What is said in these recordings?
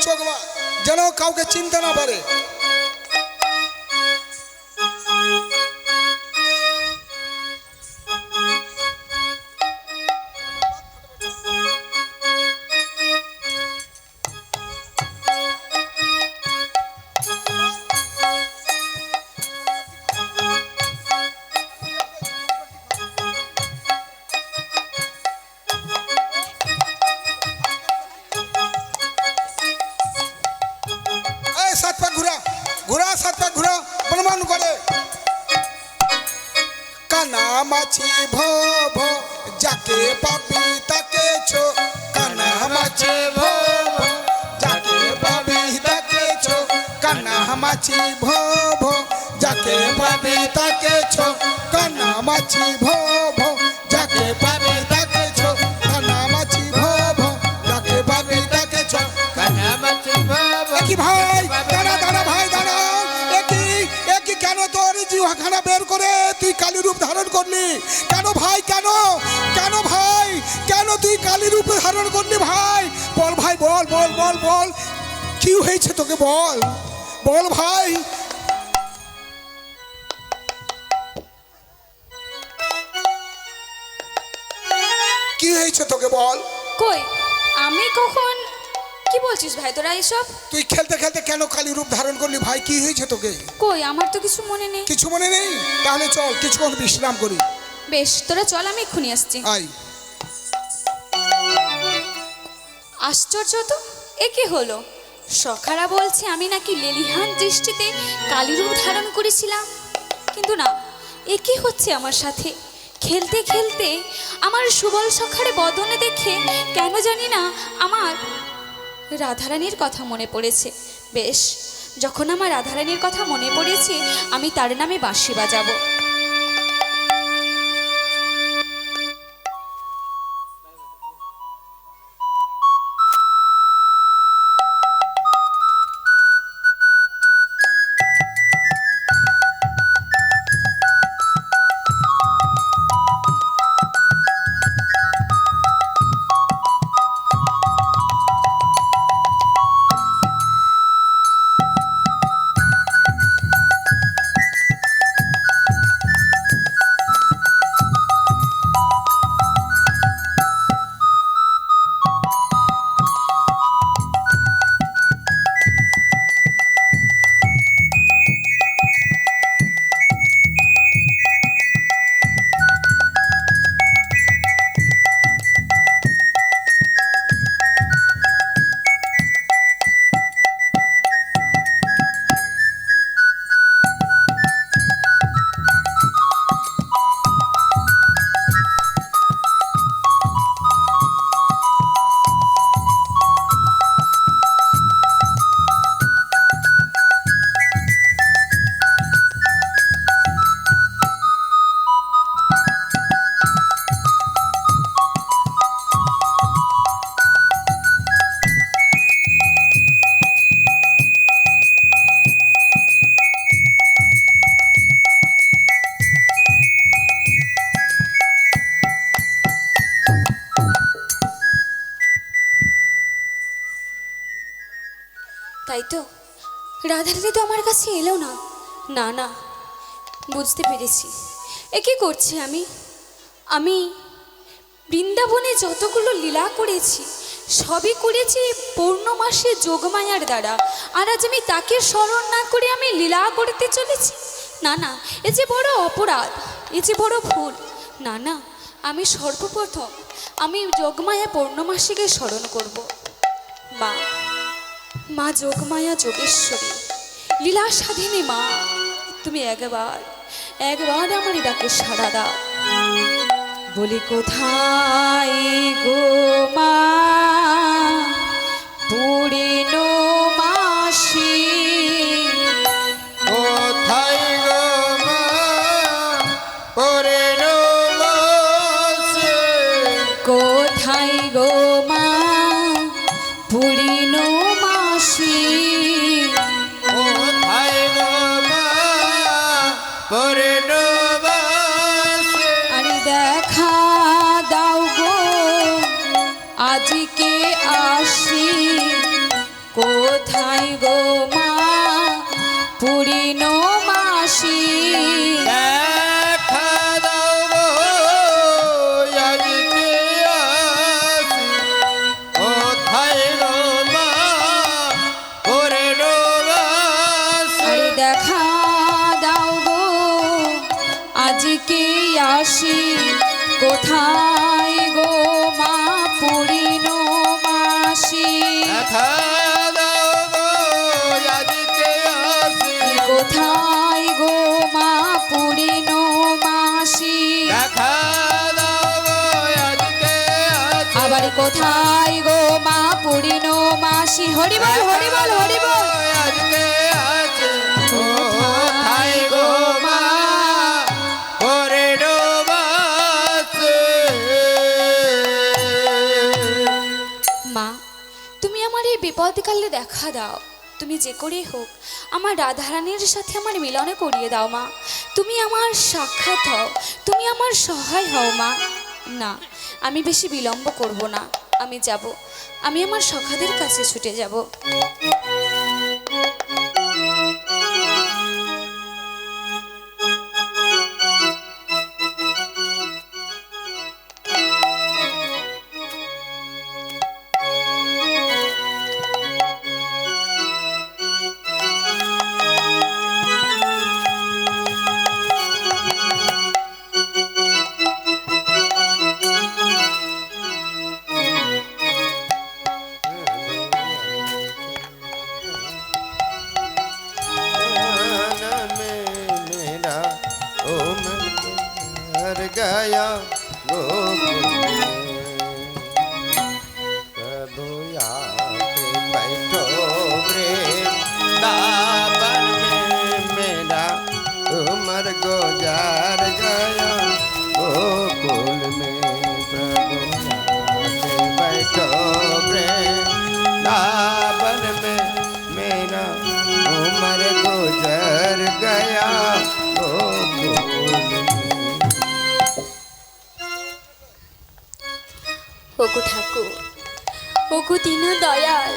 চোখ যেন কাউকে চিনতে না পারে। কানামাছি ভো ভো যাকে পাবি তাকে ছো, কানামাছি ভো ভো যাকে পাবি তাকে ছো, কানামাছি ভো ভো যাকে পাবি তাকে ছো, কানামাছি ভো ভো যাকে পাবি তাকে ছো, কানামাছি ভো ভো যাকে পাবি তাকে ছো, কানামাছি ভো ভো। কি ভাই দাঁড়া দাঁড়া ভাই দাঁড়া, একই কেন তোর জিহ্বাখানা বের করে তুই কালী রূপ ধারণ করলি? কেন ভাই কেন কেন ভাই কেন তুই কালী রূপ ধারণ করলি ভাই? বল ভাই বল বল বল বল কি হয়েছে তোকে, বল বল ভাই। কি হয়েছে তোকে বল। কই আমি কখন, কি বলছিস ভাই তোরা এসব? তুই খেলতে খেলতে কেন কালী রূপ ধারণ করলি ভাই? কি হয়েছে তোকে? কই আমার তো কিছু মনে নেই। কিছু মনে নেই? তাহলে চল কিছুক্ষণ বিশ্রাম করি। বেশ তোরা চল, আমি এক্ষুনি আসছি। আয়। আশ্চর্য তো, এ কি হলো? সখারা বলছে আমি নাকি লেলিহান দৃষ্টিতে কালী রূপ ধারণ করেছিলাম, কিন্তু না, এ কি হচ্ছে আমার সাথে? খেলতে খেলতে আমার সুবল সখারে বদনে দেখে কেন জানি না আমার রাধারানীর কথা মনে পড়েছে। বেশ, যখন আমার রাধারানীর কথা মনে পড়েছে আমি তার নামে বাঁশি বাজাবো। তাই তো রাধারানী তো আমার কাছে এলো না। না না, বুঝতে পেরেছি এ কি করছি আমি। আমি বৃন্দাবনে যতগুলো লীলা করেছি সবই করেছি পূর্ণমাসে যোগমায়ার দ্বারা, আর আজ আমি তাকে স্মরণ না করে আমি লীলা করতে চলেছি। না না, এ যে বড় অপরাধ, এ যে বড় ভুল। না না, আমি সর্বপ্রথম আমি যোগমায়া পূর্ণমাসীকে স্মরণ করব। মা, মা যোগমায়া যোগেশ্বরী লীলা স্বাধীনী মা, তুমি একবার একবার আমার ডাকে সাড়া দাও। বলি কোথায় গো মা পুরিনো মাসি, কোথায় গো মা পুরিনো মাসি, কোথায় গো মা পুরিনো মাসি, কোথায় গো মা পুরিনো মাসি। আরে দেখা দাও গো আজকে কোথায় গো মা পুরিন মাসি দেখা দাও গো আজকে আসি কোথায় গো মা ওরে রোবাসি আরে দেখা দাও গো আজকে আসি কোথায় গো মা পুরিন মাসি দেখা দাও গো আজকে আসি কোথায় গো মা পুরিন মাসি দেখা দাও গো আজকে আসি আবার কোথায় গো মা পুরিন মাসি হরি বল হরি বল হরি বল আজকে আছে কোথায় গো মা ওরে রোবাসি মা তুমি আমার এই বিপদকালে দেখা দাও তুমি যে করে হোক আমার রাধারানীর সাথে আমার মিলনে করিয়ে দাও মা তুমি আমার সাক্ষাৎ হও তুমি আমার সহায় হও মা না আমি বেশি বিলম্ব করব না আমি যাব আমি আমার সখাদের কাছে ছুটে যাব मेरा उमर कर गया प्रभु आके बैठो वृंदावन में मेरा उमर गुजार गया गोकुल में प्रभु आके बैठो वृंदावन में मेरा उमर गुजर गया गोकुल में। ওগো ঠাকুর ওগো দীন দয়াল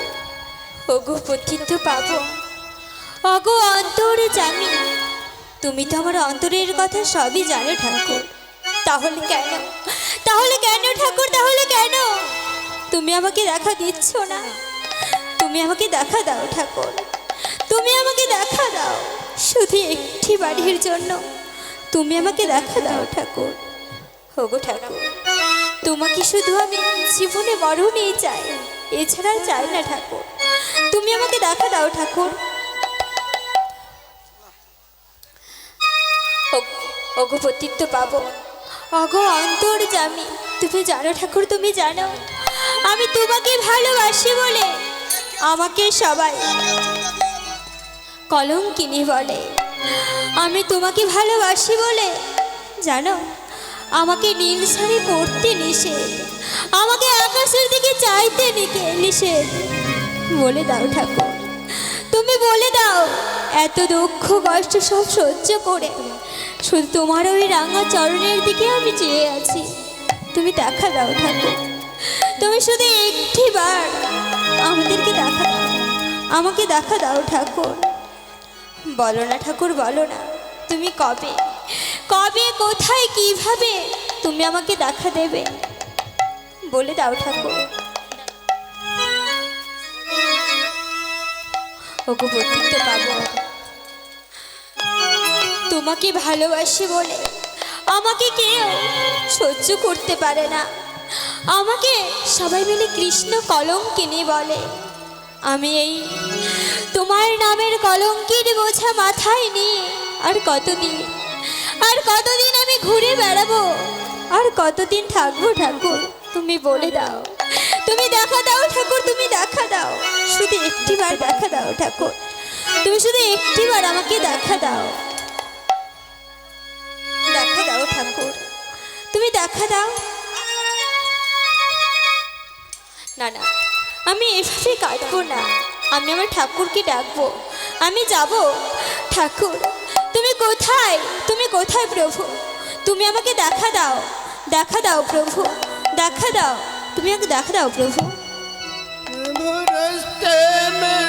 ওগো পতিত পাবন ওগো অন্তরে জামি তুমি তো আমার অন্তরের কথা সবই জানো ঠাকুর তাহলে কেন ঠাকুর তাহলে কেন তুমি আমাকে দেখা দিচ্ছ না তুমি আমাকে দেখা দাও ঠাকুর তুমি আমাকে দেখা দাও শুধু একটি বাড়ির জন্য তুমি আমাকে দেখা দাও ঠাকুর ওগো ঠাকুর তোমাকে শুধু আমি জীবনে মরণেই চাই এছাড়া চাই না ঠাকুর তুমি আমাকে দেখা দাও ঠাকুর ওগো পতিত্ব পাবো অগো অন্তর জামি তুমি জানো ঠাকুর তুমি জানো আমি তোমাকে ভালোবাসি বলে আমাকে সবাই কলঙ্কিনী বলে আমি তোমাকে ভালোবাসি বলে জানো আমাকে নীল শাড়ি পরতে নিষেধ আমাকে আকাশের দিকে চাইতে নিষেধ বলে দাও ঠাকুর তুমি বলে দাও এত দুঃখ কষ্ট সব সহ্য করে শুধু তোমার ওই রাঙা চরণের দিকে আমি চেয়ে আছি তুমি দেখা দাও ঠাকুর তুমি শুধু একটি বার আমাদেরকে দেখা দাও আমাকে দেখা দাও ঠাকুর বলো না ঠাকুর বলো না তুমি কবে কবে কোথায় কিভাবে তুমি আমাকে দেখা দেবে বলে দাও ঠাকুর ওগো পতিত পাবো তোমাকে ভালোবাসি বলে আমাকে কেউ সহ্য করতে পারে না আমাকে সবাই মিলে কৃষ্ণ কলঙ্কিনী বলে আমি এই তোমার নামের কলঙ্কির বোঝা মাথায় নিয়ে আর কতদিন আমি ঘুরে বেড়াবো আর কতদিন থাকবো ঠাকুর তুমি বলে দাও তুমি দেখা দাও ঠাকুর তুমি দেখা দাও শুধু একটিবার দেখা দাও ঠাকুর তুমি শুধু একটিবার আমাকে দেখা দাও ঠাকুর তুমি দেখা দাও না না আমি এভাবে কাঁদবো না আমি আমার ঠাকুরকে ডাকবো আমি যাব ঠাকুর তুমি কোথায় প্রভু তুমি আমাকে দেখা দাও প্রভু দেখা দাও তুমি আমাকে দেখা দাও প্রভু रस्ते में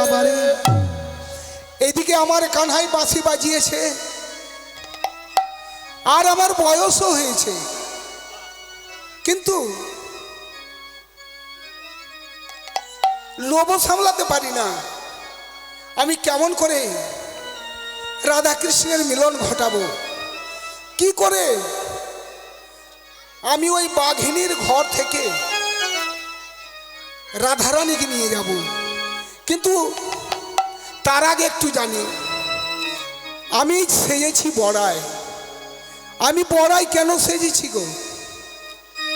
বাবারে, এদিকে আমার কানহাই বাঁশি বাজিয়েছে, আর আমার বয়সও হয়েছে, কিন্তু লোভ সামলাতে পারি না। আমি কেমন করে রাধা কৃষ্ণের মিলন ঘটাবো, কি করে আমি ওই বাঘিনীর ঘর থেকে রাধারানীকে নিয়ে যাব। কিন্তু তার আগে একটু জানি, আমি সেজেছি বড়াই। আমি বড়াই কেন সেজেছি গো,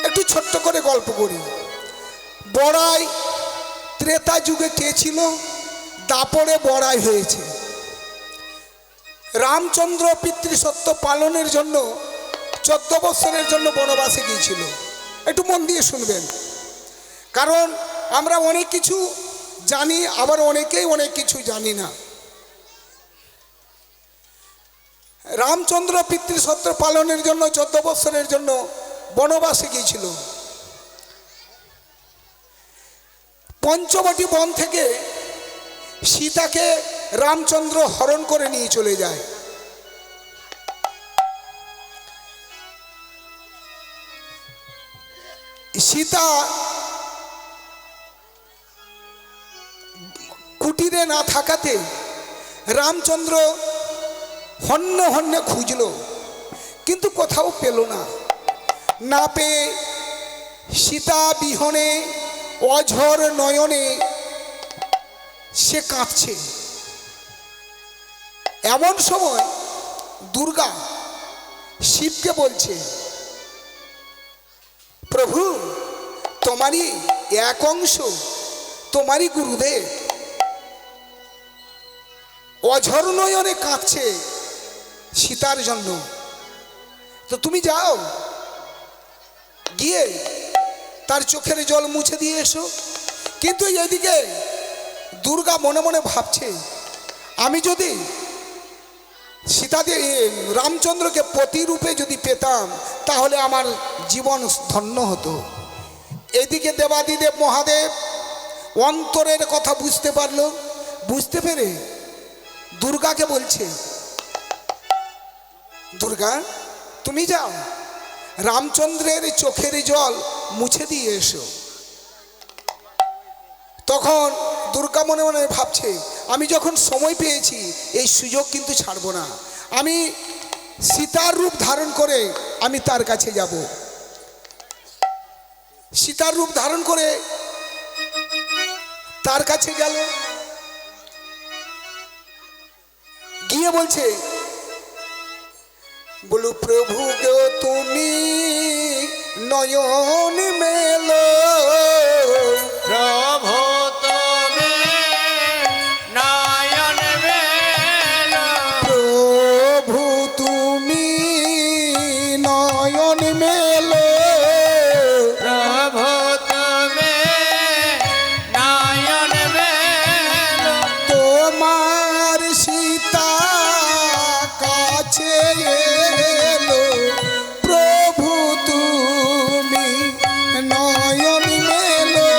একটু ছোট্ট করে গল্প করি। বড়াই ত্রেতা যুগে কে ছিল? দাপড়ে বড়াই হয়েছে। রামচন্দ্র পিতৃসত্য পালনের জন্য 14 বছরের জন্য বনবাসে গিয়েছিল। একটু মন দিয়ে শুনবেন, কারণ আমরা অনেক কিছু জানি, আবার অনেকেই অনেক কিছু জানি না। রামচন্দ্র পিতৃসত্য পালনের জন্য 14 বছরের জন্য বনবাসে গিয়েছিল। পঞ্চবটী বন থেকে সীতাকে রামচন্দ্র হরণ করে নিয়ে চলে যায়। সীতা কুটিরে না থাকাতে রামচন্দ্র হন্য হন্যে খুঁজল, কিন্তু কোথাও পেল না। না পেয়ে সীতা বিহনে অঝর নয়নে সে কাঁদছে। এমন সময় দুর্গা শিবকে বলছে, প্রভু তোমারই এক অংশ, তোমারই গুরুদেব অঝর নয়নে কাঁদছে সীতার জন্য, তো তুমি যাও গিয়ে তার চোখের জল মুছে দিয়ে এসো। কিন্তু এদিকে দুর্গা মনে মনে ভাবছে, আমি যদি রামচন্দ্রকে পতিরূপে যদি পেতাম তাহলে আমার জীবন ধন্য হতো। এদিকে দেবাদিদেব মহাদেব অন্তরের কথা বুঝতে পারলো, বুঝতে পেরে দুর্গাকে বলছে, দুর্গা তুমি যাও রামচন্দ্রের চোখের জল মুছে দিয়ে এসো। তখন দুর্গা মনে মনে ভাবছে, আমি যখন সময় পেয়েছি এই সুযোগ কিন্তু ছাড়বো না, আমি সীতার রূপ ধারণ করে আমি তার কাছে যাব। সীতার রূপ ধারণ করে তার কাছে গেল, গিয়ে বলছে, বলো প্রভু গো তুমি নয়ন মেলো, প্রভু তুমি নয়ন মেলো, প্রভু তুমি নয়ন মেলো, প্রভু তুমি নয়ন মেলো, তোমার সীতা কাছে এলো, প্রভু তুমি নয়ন মেলো,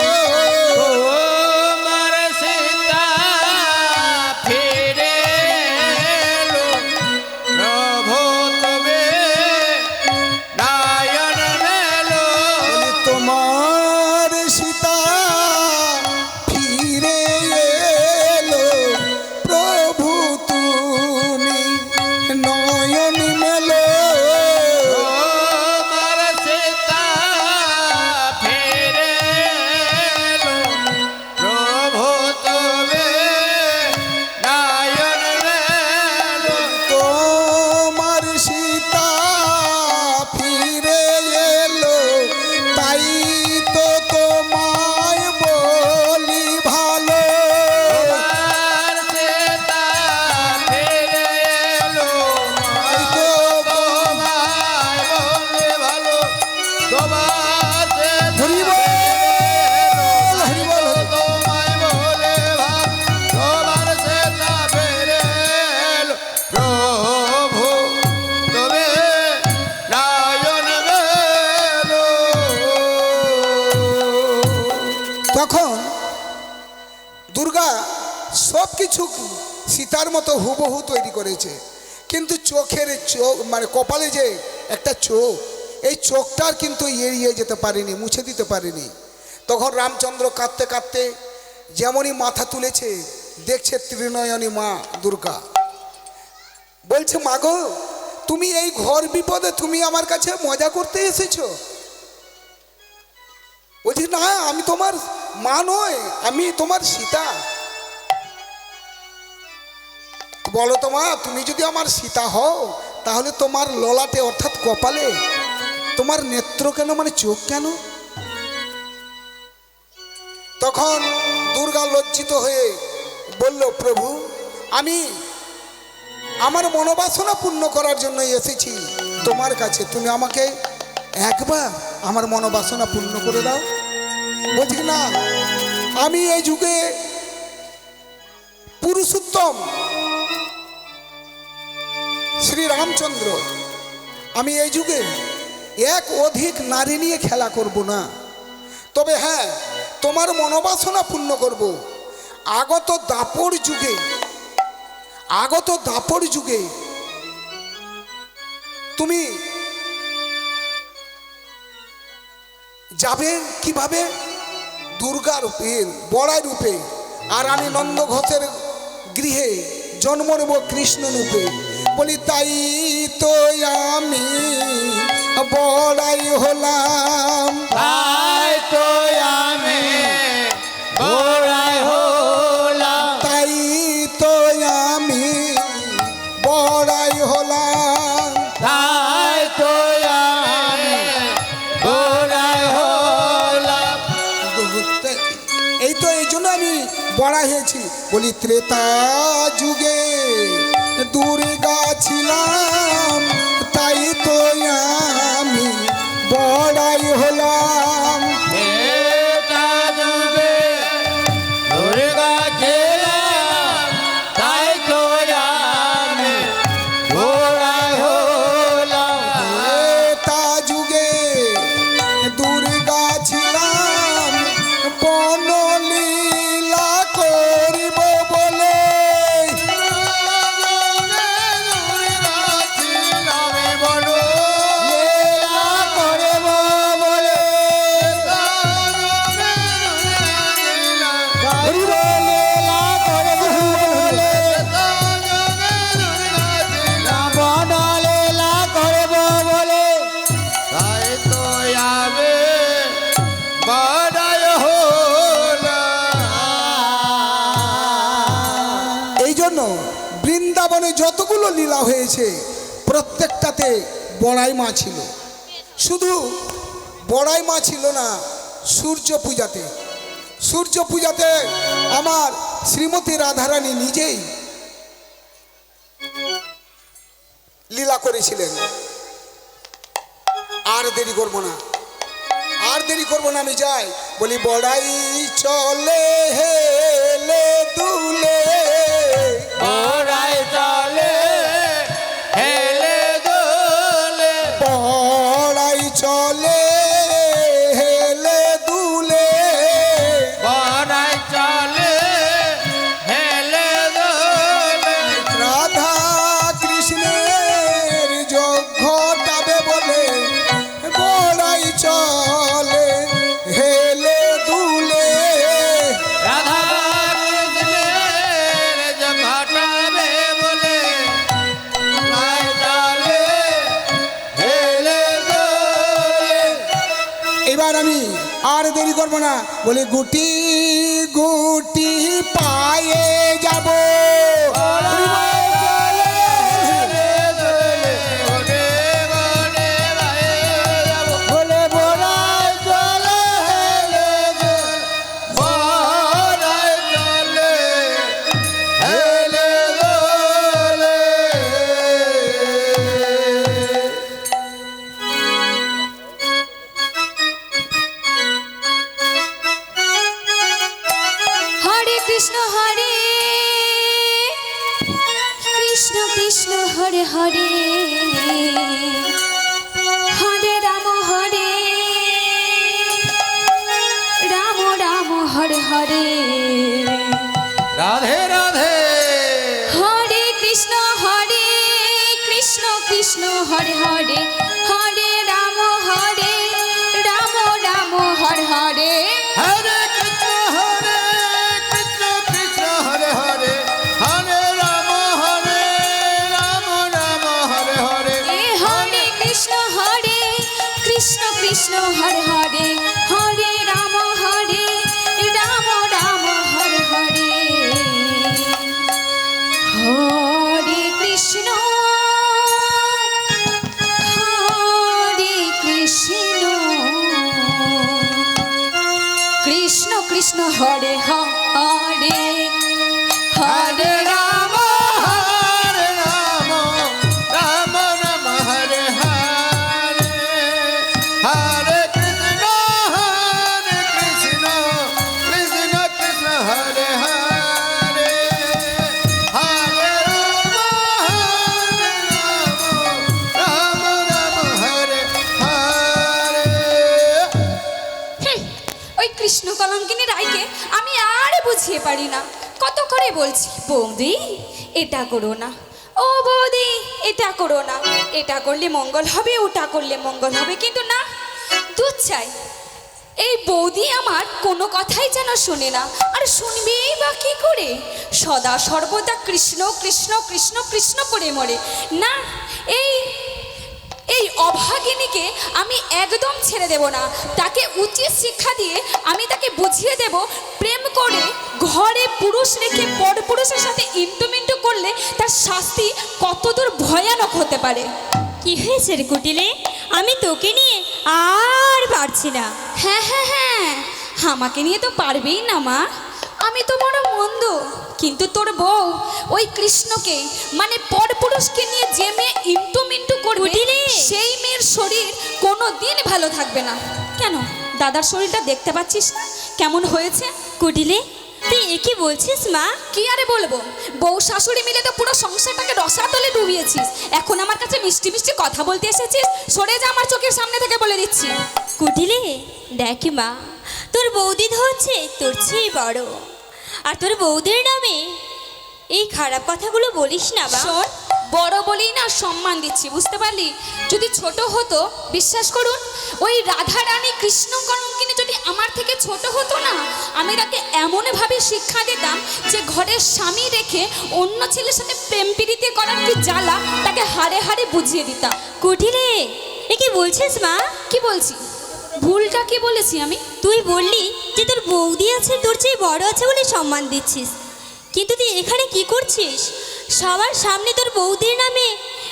তোমার সীতা ফিরে এলো, প্রভু তুমি নয়ন মেলো, তোমার সীতা ফিরে এলো, প্রভু তুমি নয়ন মেলো, তোমার সীতা ফিরে এলো, প্রভু তুমি নয়ন মেলো, তোমার সীতা ফিরে এলো, তাই তো তোমায় বলি ভালো, তোমার সীতা ফিরে এলো, তাই তো তোমায় বলে ভালো, তোমার সীতা হরি বল, হরি বল, তোমায় বলে ভালো, তোমার সীতা ফিরে এলো, প্রভু তুমি নয়ন মেলো। তখন দুর্গা সব কিছু সীতার মতো হুবহু তৈরি করেছে, কিন্তু চোখের চোখ মানে কপালে যে একটা চোখ, এই চোখটার কিন্তু এড়িয়ে যেতে পারেনি, মুছে দিতে পারেনি। তখন রামচন্দ্র কাঁদতে কাঁদতে যেমনই মাথা তুলেছে, দেখছে ত্রিনয়নী মা দুর্গা। বলছে, মা গো, তুমি এই ঘর বিপদে তুমি আমার কাছে মজা করতে এসেছো? বলছি, না, আমি তোমার মা নয়, আমি তোমার সীতা। বলো তো মা, তুমি যদি আমার সীতা হও, তাহলে তোমার ললাটে অর্থাৎ কপালে তোমার নেত্র কেন, মানে চোখ কেন? তখন দুর্গা লজ্জিত হয়ে বলল, প্রভু, আমি আমার মনোবাসনা পূর্ণ করার জন্য এসেছি তোমার কাছে, তুমি আমাকে একবার আমার মনোবাসনা পূর্ণ করে দাও। বলছি, না, আমি এই যুগে পুরুষোত্তম শ্রী রামচন্দ্র, আমি এই যুগে এক অধিক নারী নিয়ে খেলা করব না। তবে হ্যাঁ, তোমার মনোবাসনা পূর্ণ করব। আগত দাপর যুগে তুমি যাবে কিভাবে? দুর্গা রূপে, বড়াই রূপে, আর আমি নন্দ ঘোষের গৃহে জন্ম নেব কৃষ্ণ রূপে। বলি, তাই তো আমি বড়াই হলাম, তাই তো আমি বড়াই হলাম, তাই তো আমি বড়াই হলাম, তাই তো আমি বড়াই হলাম। এই তো এই জন্য আমি বড়াই হয়েছি। বলি, ত্রেতা যুগে দুর্গা ছিলাম, তাই তো আমি বড়াই হলাম। ত্রেতা যুগে দুর্গা ছিলাম, তাই তো আমি বড়াই হলাম। ত্রেতা যুগে দুর্গা ছিলাম, বনলীলা করিব বলে, বৃন্দাবনে যতগুলো লীলা হয়েছে প্রত্যেকটাতে বড়াই মা ছিল। শুধু বড়াই মা ছিল না, সূর্য পূজাতে আমার শ্রীমতী রাধারানী নিজেই লীলা করেছিলেন। আর দেরি করব না, আমি যাই। বলি, বড়াই চলে হেলে দুলে, বড়াই চলে হেলে দোলে, বড়াই চলে হেলে দুলে, বড়াই চলে হেলে দোলে। রাধা কৃষ্ণের যজ্ঞটাবে বলে বড়াই চলে হেলে দুলে, রাধা কৃষ্ণের জঘটাবে বলে বড়াই চলে হেলে দোলে। এবার আমি আর দেরি করব না। বলি, গুটি গুটি পায়ে যাব, হরে কৃষ্ণ কৃষ্ণ হরে হরে, হরে রাম রাম হরে হরে। রাধে রাধে। হরে হরে হরে রাম রাম হরে হরে হরে কৃষ্ণ কৃষ্ণ হরে হরে হরে রাম রাম হরে হরে এ হরে কৃষ্ণ কৃষ্ণ হরে হরে হরে রাম রাম হরে হরে হরে কৃষ্ণ কৃষ্ণ কৃষ্ণ হরে হরে হরে রাম হরে রাম রাম রাম হরে হরে হরে কৃষ্ণ কৃষ্ণ কৃষ্ণ হরে হরে হরে রাম রাম হরে হরে। ওই কৃষ্ণ কলঙ্কিনী রায়কে আমি আর বুঝিয়ে পারি না। কত করে বলছি, বৌদি এটা করো না, ও বৌদি এটা করো না, এটা করলে মঙ্গল হবে, ওটা করলে মঙ্গল হবে, কিন্তু না, দুধ চাই। এই বৌদি আমার কোনো কথাই যেন শোনে না, আর শুনবেই বা কি করে? সদা সর্বদা কৃষ্ণ কৃষ্ণ কৃষ্ণ কৃষ্ণ করে মরে না। এই অভাগিনীকে আমি একদম ছেড়ে দেব না। তাকে উচিত শিক্ষা দিয়ে আমি তাকে বুঝিয়ে দেব, প্রেম করে ঘরে পুরুষ রেখে পরপুরুষের সাথে ইন্টুমিন্টু করলে তার শাস্তি কতদূর ভয়ানক হতে পারে। কি হয়েছে রে কুটিলে? আমি তোকে নিয়ে আর পারছি না। হ্যাঁ, আমাকে নিয়ে তো পারবেই না মা, আমি তো বড় মন্দ, কিন্তু তোর বউ ওই কৃষ্ণকে মানে পরপুরুষকে নিয়ে যে মেয়ে ইন্টুমিন্টু করবে, সেই মেয়ের শরীর কোনো দিন ভালো থাকবে না। কেন, দাদার শরীরটা দেখতে পাচ্ছিস না কেমন হয়েছে? কুটিলে তুই একই বলছিস মা? কি আরে বলবো, বউ শাশুড়ি মিলে তো পুরো সংসারটাকে রসাতলে ডুবিয়েছিস। এখন আমার কাছে মিষ্টি মিষ্টি কথা বলতে এসেছিস? সরে যা আমার চোখের সামনে থেকে, বলে দিচ্ছি। কুটিলে দেখ মা, তোর বৌদি হচ্ছে তোর চেয়ে বড়, আর তোর বৌদির নামে এই খারাপ কথাগুলো বলিস না বা। শোন, বড় বলেই না সম্মান দিচ্ছি, বুঝতে পারলি? যদি ছোট হতো, বিশ্বাস করুন, ওই রাধা রানী কৃষ্ণ কলঙ্কিনী যদি আমার থেকে ছোট হতো না, আমি তাকে এমনভাবে শিক্ষা দিতাম যে ঘরের স্বামী রেখে অন্য ছেলের সাথে প্রেম প্রীতি করার কি জ্বালা তাকে হাড়ে হাড়ে বুঝিয়ে দিতাম। কুটিলে এ কি বলছিস মা? কি বলছি? ভুলটা কি বলেছি আমি? তুই বললি যে তোর বৌদি আছে তোর চেয়ে বড় আছে বলে সম্মান দিচ্ছিস, কিন্তু তুই এখানে কি করছিস? সবার সামনে তোর বৌদির নামে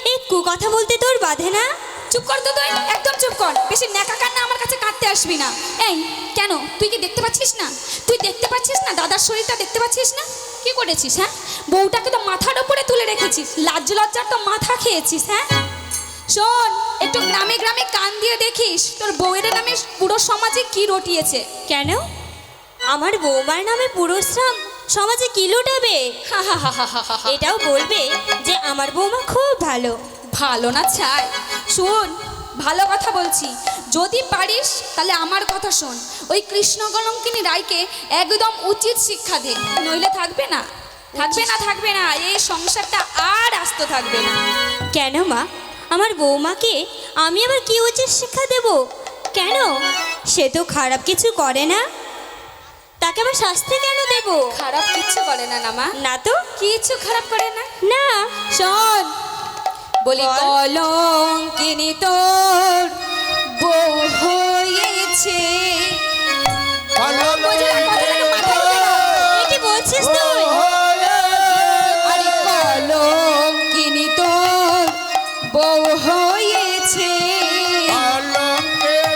এই কুকথা বলতে তোর বাধে না? চুপ কর তো তুই, একদম চুপ কর। বেশি ন্যাকা কান্না আমার কাছে কাঁদতে আসবি না। এই কেন, তুই কি দেখতে পাচ্ছিস না? তুই দেখতে পাচ্ছিস না দাদার শরীরটা দেখতে পাচ্ছিস না? কি করেছিস? হ্যাঁ, বউটাকে তো মাথার ওপরে তুলে রেখেছিস, লাজ্জ লজ্জার তো মাথা খেয়েছিস। হ্যাঁ শোন, একটু গ্রামে গ্রামে কান দিয়ে দেখিস তোর বউয়ের নামে পুরো সমাজে কি রটিয়েছে। কেন আমার বৌমার নামে পুরুষরা সমাজে কি লুটাবে? এটাও বলবে যে আমার বৌমা খুব ভালো। ভালো না ছাই, শোন ভালো কথা বলছি, যদি পারিস তাহলে আমার কথা শোন। ওই কৃষ্ণ কলঙ্কিনী রায়কে একদম উচিত শিক্ষা দে, নইলে থাকবে না, থাকবে না, এই সংসারটা আর আস্ত থাকবে না। কেন মা, আমার বৌমাকে আমি আবার কি উচিত শিক্ষা দেব? কেন, সে তো খারাপ কিছু করে না, তাকে আবার শাস্তি কেন দেব? খারাপ কিচ্ছু করে না না মা, না তো, কিছু খারাপ করে না। না শোন বলি, বল। কলঙ্কিনী তোর বউ হয়েছে। বোঝে না, কথাটাকে মাথায় ঢোকে না। এ কি বলছিস তুই? আরে কলঙ্কিনী তোর বউ হয়েছে।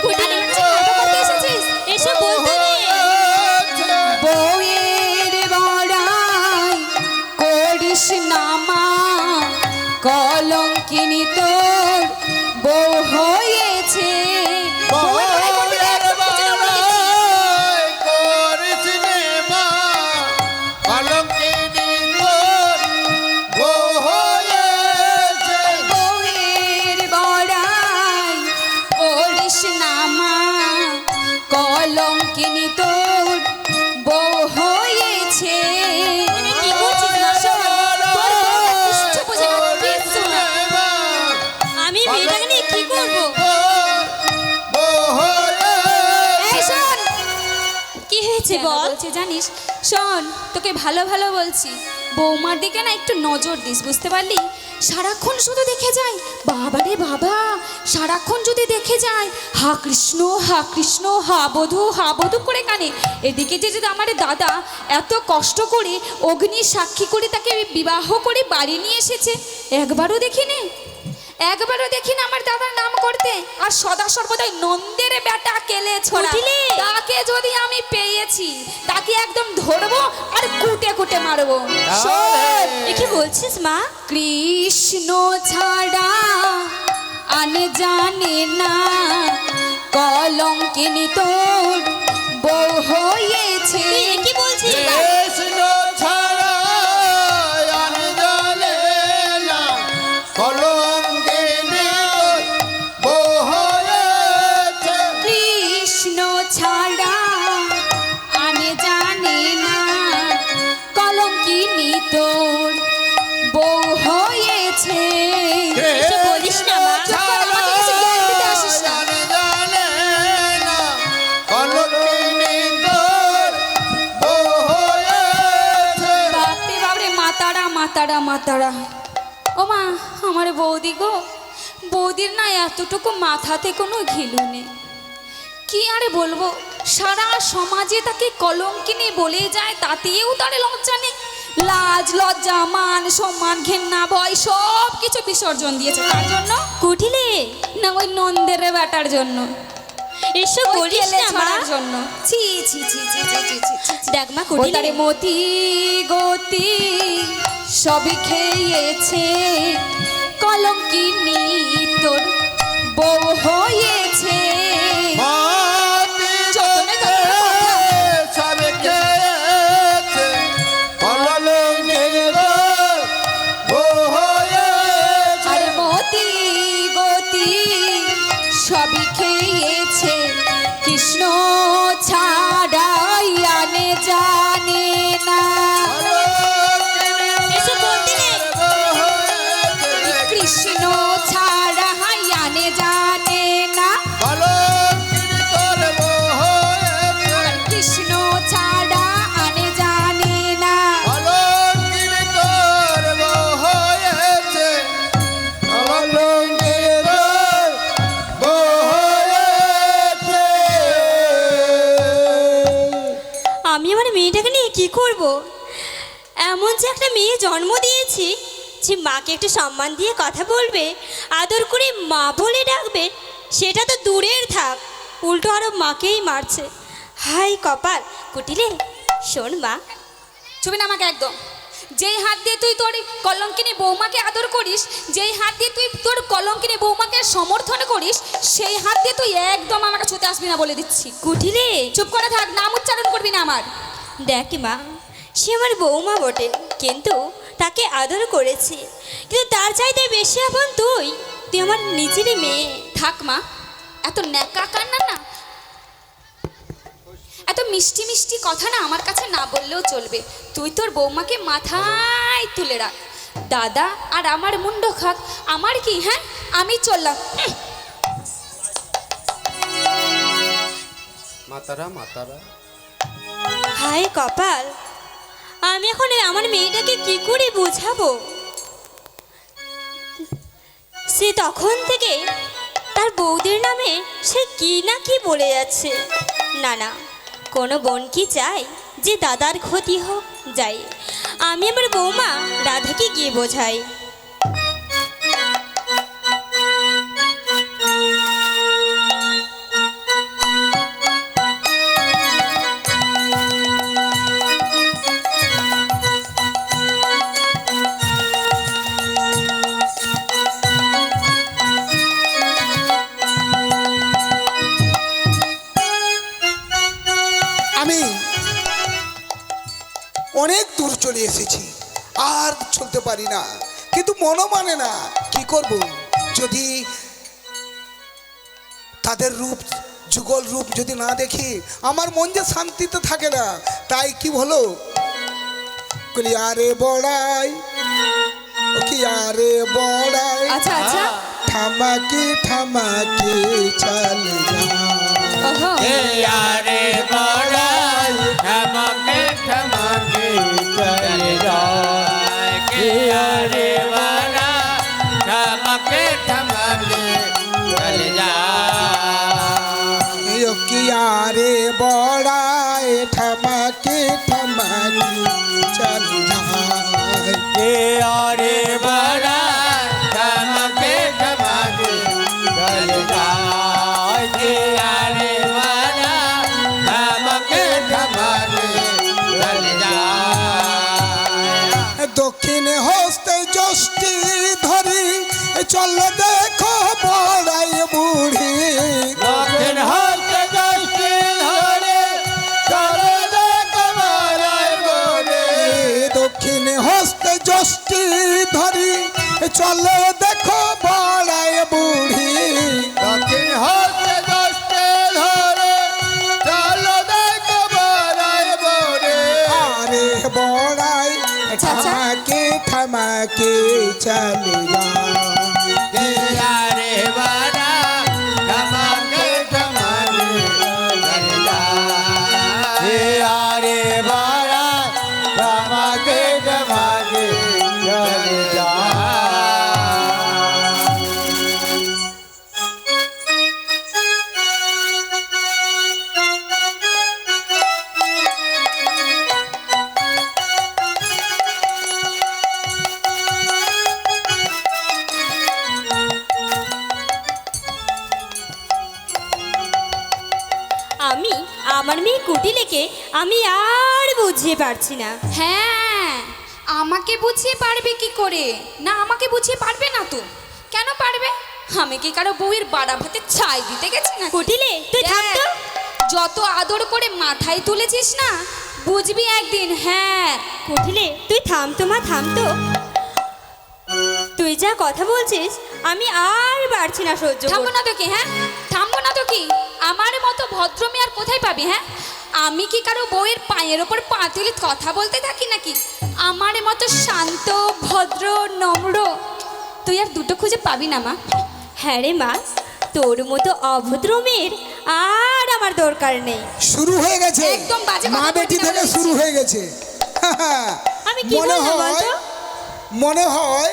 কুটিরে কাছে কথা বলতে এসেছিস? এসব বলতে নেই। বউয়ের বড়াই করিস না মা, কলঙ্কিনী তোর বউ হয়েছে। বউয়ের বড়াই করবি না, একদম বুঝে না, বলে দিচ্ছি। বউয়ের বড়াই করিস না মা, কলঙ্কিনী তোর বউ হয়েছে। কি করছিস মা? শোন, তোর বউ কিচ্ছু বোঝে না, কিচ্ছু না। আমি বলছে কেন বল। বলছি জানিস? শোন, তোকে ভালো ভালো বলছি, বৌমার দিকে না একটু নজর দিস, বুঝতে পারলি? সারাক্ষণ শুধু দেখে যায়, বাবা রে বাবা, সারাক্ষণ যদি দেখে যায় হা কৃষ্ণ হা বধূ করে কানে। এদিকে যে যদি আমার দাদা এত কষ্ট করে অগ্নি সাক্ষী করে তাকে বিবাহ করে বাড়ি নিয়ে এসেছে, একবারও দেখিনি আমার দাদার নাম করতে। আর সদা সর্বদাই নন্দের বেটা কেলে ছোড়া, কুটিলে। তাকে যদি আমি পেয়েছি তাকে একদম ধরবো আর কুটে কুটে মারবো। শোন, এ কি বলছিস মা? কৃষ্ণ ছাড়া আনে জানে না, কলঙ্কিনী তোর বউ হয়েছে। তুই এ কি বলছিস? কৃষ্ণ ছাড়া আর জানে না, কলঙ্কিনী বউ হয়েছে। কৃষ্ণ ছাড়া আনে জানে না, কলঙ্কিনী তোর বউ হয়েছে। এসব বলিস না মা। চুপ কর, আমাকে কিছু জ্ঞান দিতে আসিস না। আর জানে না, কলঙ্কিনী তোর বউ হয়েছে। বাপরে বাপরে, মাতারা। ও মা, আমার বৌদি গো, বৌদির না এতটুকু মাথাতে কোনো ঘিলু নেই। কি আরে বলবো, সারা সমাজে তাকে কলঙ্কিনী বলে যায়, তাতেও তার লজ্জা নেই। লাজ লজ্জা মান সম্মান ঘেন্না ভয় সব কিছু বিসর্জন দিয়েছে। তার জন্য কুটিলে, না ওই নন্দের বেটার জন্য, এসব ওই বলিস কেলে না মা। ছড়ার জন্য। ছি ছি ছি ছি ছি ছি ছি ছি। দেখ মা, ও কুটিলে তারে মতি গতি সবই খেয়েছে, কলঙ্কিনী তোর বউ হয়েছে। মাটি যতনে ততনে কথা। সব খেয়েছে, কলঙ্কিনী বউ হয়েছে। আরে মতি গতি সবই খেয়েছে, কৃষ্ণ ছাড়াই আনে জানে না। এসব বলতে নেই। কৃষ্ণ ছাড়া আনে জানে না, কৃষ্ণ ছাড়া আনে জানে না। আমি আমার মেয়েটাকে নিয়ে কি করব? এমন যে একটা মেয়ে জন্ম দিয়েছি যে মাকে একটু সম্মান দিয়ে কথা বলবে, আদর করে মা বলে ডাকবে, সেটা তো দূরের থাক, উল্টো আরো মাকেই মারছে। হাই কপাল। কুটিলে শোন মা, ছবি না আমাকে একদম। যেই হাত দিয়ে তুই তোর কলঙ্কিনী বৌমাকে আদর করিস, যেই হাত দিয়ে তুই তোর কলঙ্কিনী বৌমাকে সমর্থন করিস, সেই হাত দিয়ে তুই একদম আমাকে ছুতে আসবি না বলে দিচ্ছি। কুটিলে চুপ করে থাক, নাম উচ্চারণ করবি না আমার। দেখ মা, সে আমার বৌমা বটে, কিন্তু তাকে আদর করেছি, কিন্তু তার চাইতে বেশি আপন তুই। তুই আমার নিজেরই মেয়ে। থাক মা, এত ন্যাকা কান্না না, এত মিষ্টি মিষ্টি কথা না আমার কাছে না বললেও চলবে। তুই তোর বৌমাকে মাথায় তুলে রাখ, দাদা আর আমার মুন্ড খাক, আমার কি? হ্যাঁ, আমি চললাম। মাতারা হায় কপাল, আমি এখন আমার মেয়েটাকে কি করে বোঝাবো? সে তখন থেকে তার বৌদির নামে সে কি না কি বলে যাচ্ছে। না না, কোনো বোন কি চায় যে দাদার ক্ষতি হোক? যাই, আমি আমার বৌমা রাধাকে গিয়ে বোঝাই। আমি অনেক দূর চলে এসেছি, আর চলতে পারি না, কিন্তু মনও মানে না। কি করব? যদি তাদের রূপ, যুগল রূপ যদি না দেখি, আমার মন যে শান্তিতে থাকে না। তাই কি হলো, কলি আরে বড়াই, ও কি আরে বড়াই, আচ্ছা আচ্ছা, ঠামাকি ঠামাকি চলে যা। ওহো। আরে বড়াই আরে বড়ায় ঠমাকে ঠমাকি চল যায় কে আরে বড়া ধমকে ধমকে চল যায় কে আরে বড়া ধমকে ধমকে চল যায় দক্ষিণে হস্তে যষ্টি ধরি চল দেখো বড়াই বুড়ি দক্ষিণ হস্তে যষ্টি ধরে চলো দেখো বড়াই বুড়ি দক্ষিণে হস্তে যষ্টি ধরি চল দেখো বড়াই বুড়ি দক্ষিণ হস্তে যষ্টি ধরে চলো দেখো বড়াই বুড়ি আরে বড়াই ঠমাকে ঠমাকে চল যায় কে আরে বড়া ধমকে ধমকে চল যায় কে আরে বড়া ধমকে ধমকে চল যায় আমি আমার মেয়ে কুটিলেকে আমি আর বুঝিয়ে পারছি না। হ্যাঁ, আমাকে বুঝিয়ে পারবে কি করে? না, আমাকে বুঝিয়ে পারবে না তো। কেন পারবে? আমি কি কারো বউয়ের বাড়া ভাতে ছাই দিতে গেছি না? কুটিলে তুই থাম তো। যত আদর করে মাথায় তুলেছিস না, বুঝবি একদিন। হ্যাঁ, কুটিলে তুই থাম তো মা, থাম তো। তুই যা কথা বলছিস আমি আর পারছি না সহ্য থামবো করতে। না তো কি? হ্যাঁ, থামবো না তো কি? আমার মতো ভদ্র মেয়ে আর কোথায় পাবি? হ্যাঁ, আমি কি কারো বউয়ের পায়ের ওপর পা তুলে কথা বলতে থাকি নাকি? আমার মতো শান্ত, ভদ্র, নম্র তুই আর দুটো খুঁজে পাবি না মা। হ্যাঁ রে মা, তোর মতো অভদ্র মেয়ের আর আমার দরকার নেই। শুরু হয়ে গেছে একদম বাজে কথা মা বেটি বলবি না থেকে বলে শুরু হয়ে গেছে আমি কি মনে বলবো হয় বলতো? মনে হয়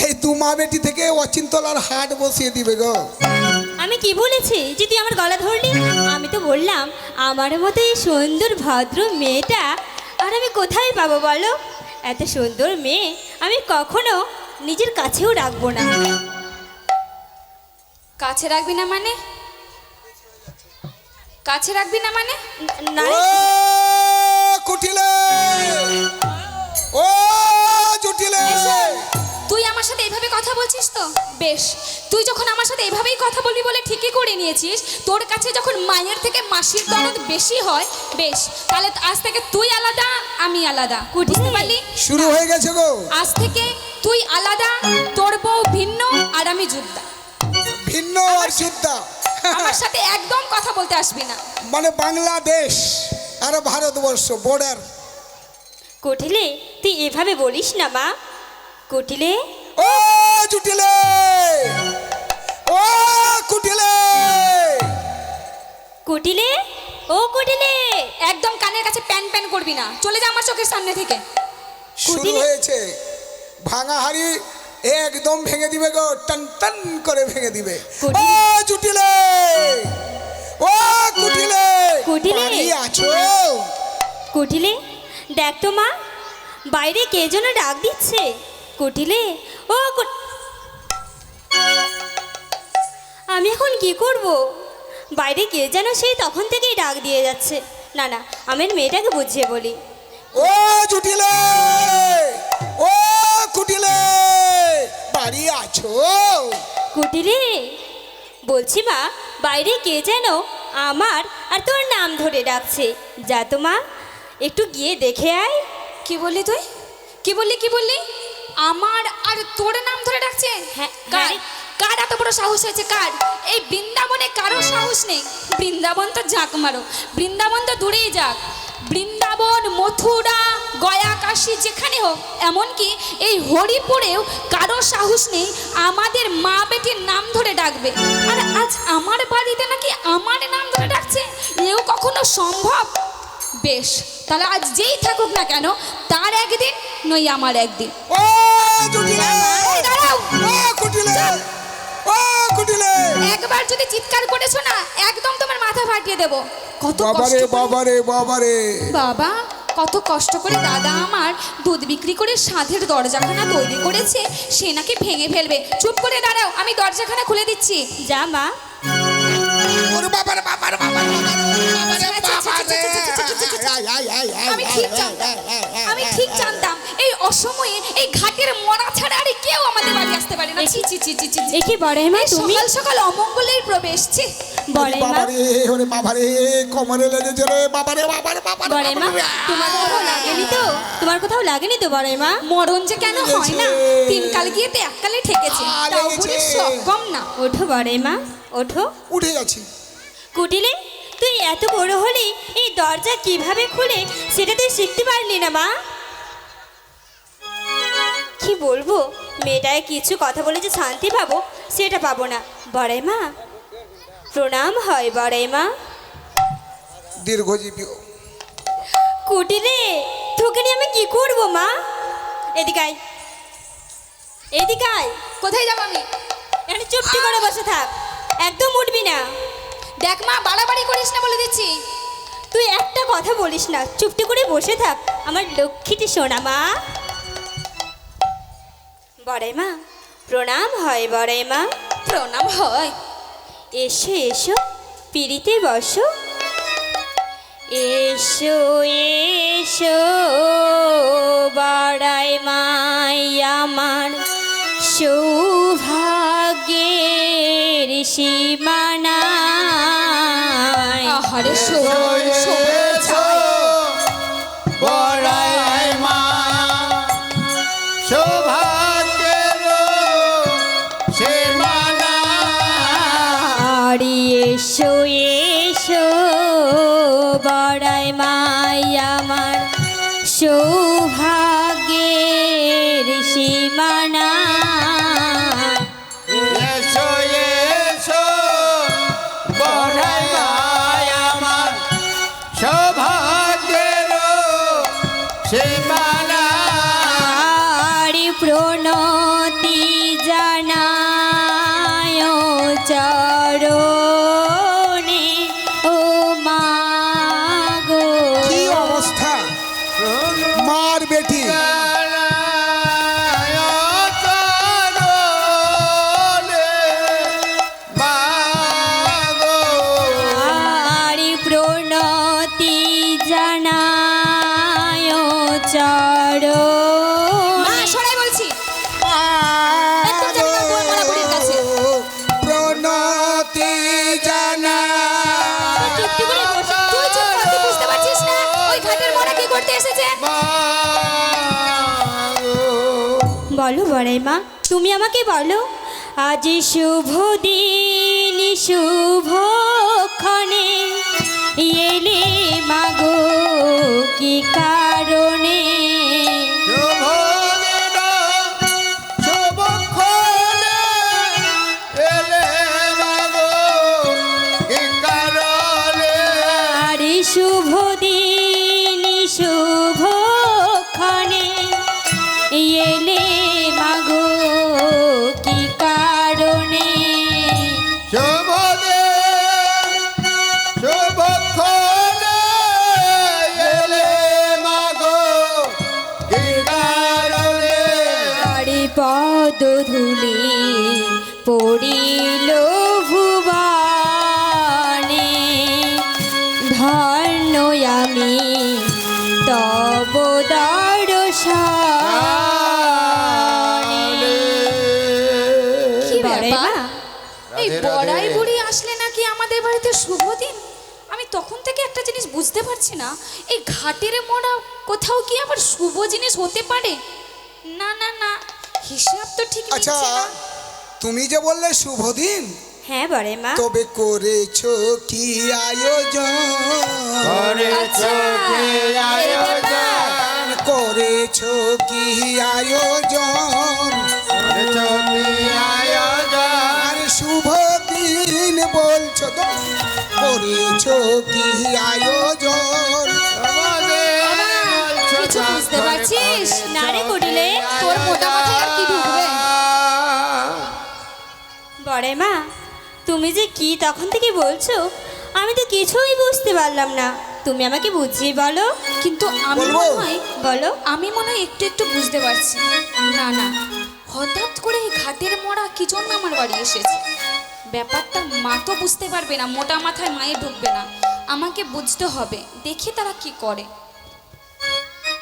এই দু মা বেটি থেকে অচিন্তলার হাট বসিয়ে দিবে গো। আমি কি বলেছি যে তুই আমার গলা ধরলি? আমি তো বললাম আমার মতো এই সুন্দর ভদ্র মেয়েটা আর আমি কোথায় পাবো বলো? এত সুন্দর মেয়ে আমি কখনো নিজের কাছেও রাখবো না। কাছে রাখবি না মানে? কাছে রাখবি না মানে? না ও রে, কুটিলে, ও জুটিলে, তুই আমার সাথে এইভাবে কথা বলছিস তো বেশ। তুই যখন আমার সাথে এইভাবেই কথা বলবি বলে ঠিকই করে নিয়েছিস। তোর কাছে যখন মায়ের থেকে মাসির দরদ বেশি হয়, বেশ, তাহলে আজ থেকে তুই আলাদা, আমি আলাদা। বুঝতে পারলি? শুরু হয়ে গেছে গো। আজ থেকে তুই আলাদা, তোর বউ ভিন্ন, আর আমি যুদ্ধা। ভিন্ন আর যোদ্ধা আমার সাথে একদম কথা বলতে আসবি না। মানে বাংলাদেশ আর ভারতবর্ষ বর্ডার। কুটিলে তুই এভাবে বলিস না মা। কুটিলে, ও জুটিলে, ও কুটিলে, কুটিলে, ও কুটিলে, একদম কানের কাছে প্যান প্যান করবি না। চলে যা আমার চোখের সামনে থেকে। শুরু কুটিলে। হয়েছে। ভাঙা হাড়ি একদম ভেঙে দিবে গো, টান টান করে ভেঙে দিবে। ও কুটিলে। জুটিলে, ও কুটিলে, কুটিলে। বাড়ি আছো? কুটিলে দেখ তো মা, বাইরে কে যেন ডাক দিচ্ছে। কুটিলে, ও আমি এখন কি করব? বাইরে কে যেন সেই তখন থেকেই ডাক দিয়ে যাচ্ছে। না না, আমি মেয়েটাকে বুঝিয়ে বলি। ও জুটিলে, ও কুটিলে, বাড়ি আছো? কুটিলে, বলছি মা, বাইরে কে যেন আমার আর তোর নাম ধরে ডাকছে। যা তো মা, একটু গিয়ে দেখে আয়। কি বললি তুই? কি বললি? কি বললি? আমার আর তোর নাম ধরে ডাকছে? হ্যাঁ, কার? হ্যাঁ। কার এত বড় সাহস হয়েছে? কার? এই বৃন্দাবনে কারো সাহস নেই। বৃন্দাবন তো ঝাঁক মারো, বৃন্দাবন তো দূরেই যাক। বৃন্দাবন, মথুরা, গয়া, কাশী যেখানে হোক, এমনকি এই হরিপুরেও কারো সাহস নেই আমাদের মা বেটির নাম ধরে ডাকবে। আর আজ আমার বাড়িতে নাকি আমার নাম ধরে ডাকছে, এও কখনো সম্ভব? বেশ, তাহলে আজ যেই থাকুক না কেন, তার একদিন নই আমার একদিন। ও জুটিলে, এই দাঁড়াও। ও কুটিলে, ও কুটিলে, একবার যদি চিৎকার করেছো না, একদম তোমার মাথা ফাটিয়ে দেবো। কত বাবারে কষ্ট করে- বাবারে বাবারে বাবা, কত কষ্ট করে দাদা আমার দুধ বিক্রি করে সাধের দরজাখানা তৈরি করেছে, সে নাকি ভেঙে ফেলবে। চুপ করে দাঁড়াও, আমি দরজাখানা খুলে দিচ্ছি। যা মা। ওরে বাবারে বাবারে বাবারে আমি ঠিক জানতাম, আমি ঠিক জানতাম এই অসময়ে এই ঘাটের মরা ছাড়া আর কেউ আমাদের বাড়ি আসতে পারে না। ছি ছি ছি ছি ছি ছি। এ কি বড়াই মা এই তুমি? সকাল সকাল অমঙ্গলের প্রবেশ। ছি। বড়াই মা, বাবারে ওরে বাবারে কোমরে লেগেছে রে বাবারে বাবারে বাবারে বড়াই মা, তোমার কোথাও লাগেনি তো? তোমার কোথাও লাগেনি তো বড়াই মা? মরণ যে কেন হয় না, লেগেছে। 3 কাল গিয়েতে 1 কালে ঠেকেছে, তাও লেগেছে। বুড়ি সব কম না। ওঠো বড়াই মা, ওঠো। উঠে যাচ্ছি। কুটিলে তুই এত বড় হলি, এই দরজা কিভাবে খুলে সেটা তুই শিখতে পারলি না মা? কি বলবো, মেয়েটায় কিছু কথা বলে যে শান্তি পাবো সেটা পাবো না। বড়াই মা প্রণাম হয় বড়াই মা। দীর্ঘজীবী হও। কুটিলে তোকে নিয়ে আমি কি করব মা? এদিকে আয়, এদিকে আয়। কোথায় যাব আমি? এখানে চুপটি করে বসে থাক, একদম উঠবি না। দেখ মা, বাড়াবাড়ি করিস না বলে দিচ্ছি। তুই একটা কথা বলিস না, চুপটি করে বসে থাক আমার লক্ষ্মীটি সোনা মা। বড়াই মা প্রণাম হয় বড়াই মা। প্রণাম হয়। এসো এসো পিড়িতে বসো। এসো এসো বড়াই মাই আমার, সৌভাগ্যের সীমানায়। আহারে শোভন ছাই। বড়াই মা সৌভাগ্যের সীমানা। আরি এসো এসো বড়াই মাই আমার, সৌভাগ্যের সীমানা। এসো এসো বড়াই মা আমার, সৌভাগ্যের সীমানা। আরি প্রণতি জানায় চরণে ও মা গো। কি অবস্থা মার বেটি। আরি প্রণতি জানায় চরণে। মা, সরাই বলছি। একদম যাবি না তোর মরা বুড়ির কাছে। প্রণতি জানা। চুপটি করে বসে। তুই চুপ কর, তুই বুঝতে পারছিস না ওই ঘাটের মরা কি করতে এসেছে? বলো বড়াই মা, তুমি আমাকে বলো, আজ শুভ দিন শুভ ক্ষণে এলে মাগো কি কারণে? আরে শুভ দিন শুভ ক্ষণে এলে মাগো কি কারণে? আরে পদ ধুলি পড়িল ভুবনে, ধন্য আমি তব দর্শনে। কি বড়াই ব্যাপার? মা, এই রাধে বড়াই রাধে। বুড়ি আসলে নাকি আমাদের বাড়িতে শুভ দিন? আমি তখন থেকে একটা জিনিস বুঝতে পারছি না, এই ঘাটের মোড়া কোথাও কি আবার শুভ জিনিস হতে পারে? না না না, হিসাব তো ঠিক আচ্ছা, মিলছে না। তুমি যে বললে শুভ দিন, হ্যাঁ বড়াই মা। তবে করেছো কি আয়োজন? আচ্ছা, এই ব্যাপার। করেছো কি আয়োজন? আর শুভ দিন বলছো তো, করেছো কি আয়োজন? কিছু বুঝতে পারছিস? না রে কুটিলে, তোর মোটা মাথায় আর কি ঢুকবে? বড়াই মা তুমি যে কি তখন থেকে বলছো আমি তো কিছুই বুঝতে পারলাম না, তুমি আমাকে বুঝিয়ে বলো। কিন্তু আমি বলবো? মনে হয় বলো। আমি মনে হয় একটু একটু বুঝতে পারছি। না না, হঠাৎ করে এই ঘাটের মরা কি জন্য আমার বাড়ি এসেছে? ব্যাপারটা মা তো বুঝতে পারবে না, মোটা মাথায় মায়ে ঢুকবে না। আমাকে বুঝতে হবে, দেখি তারা কি করে।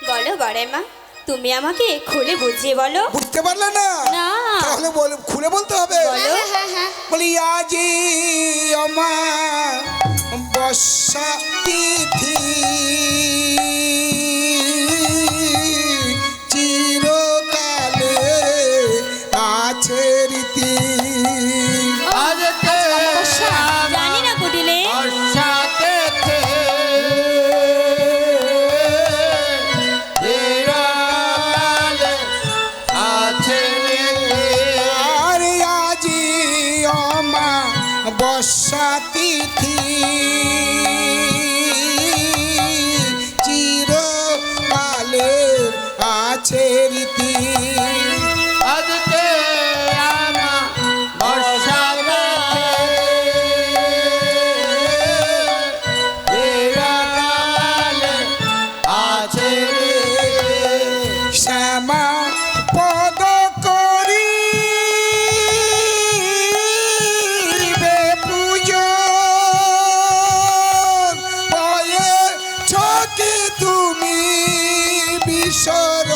বলো বড়াই মা, তুমি আমাকে খুলে বুঝিয়ে বলো। বুঝতে পারলে না? না। তাহলে খুলে বলতে হবে। বলো। হ্যাঁ বলি আজি অমা বর্ষা তিথি চিরকালে আছে রীতি। আজকে জানি না কুটিলে। বর্ষাতে চিরকালে আছে আর আজি অমা বর্ষা তিথি চিরকালে আছে রীতি। আজকে আমার বর্ষাতে চিরকালে আছে শ্যামা পদ করি পুজো পয়ে ছকে তুমি বিসর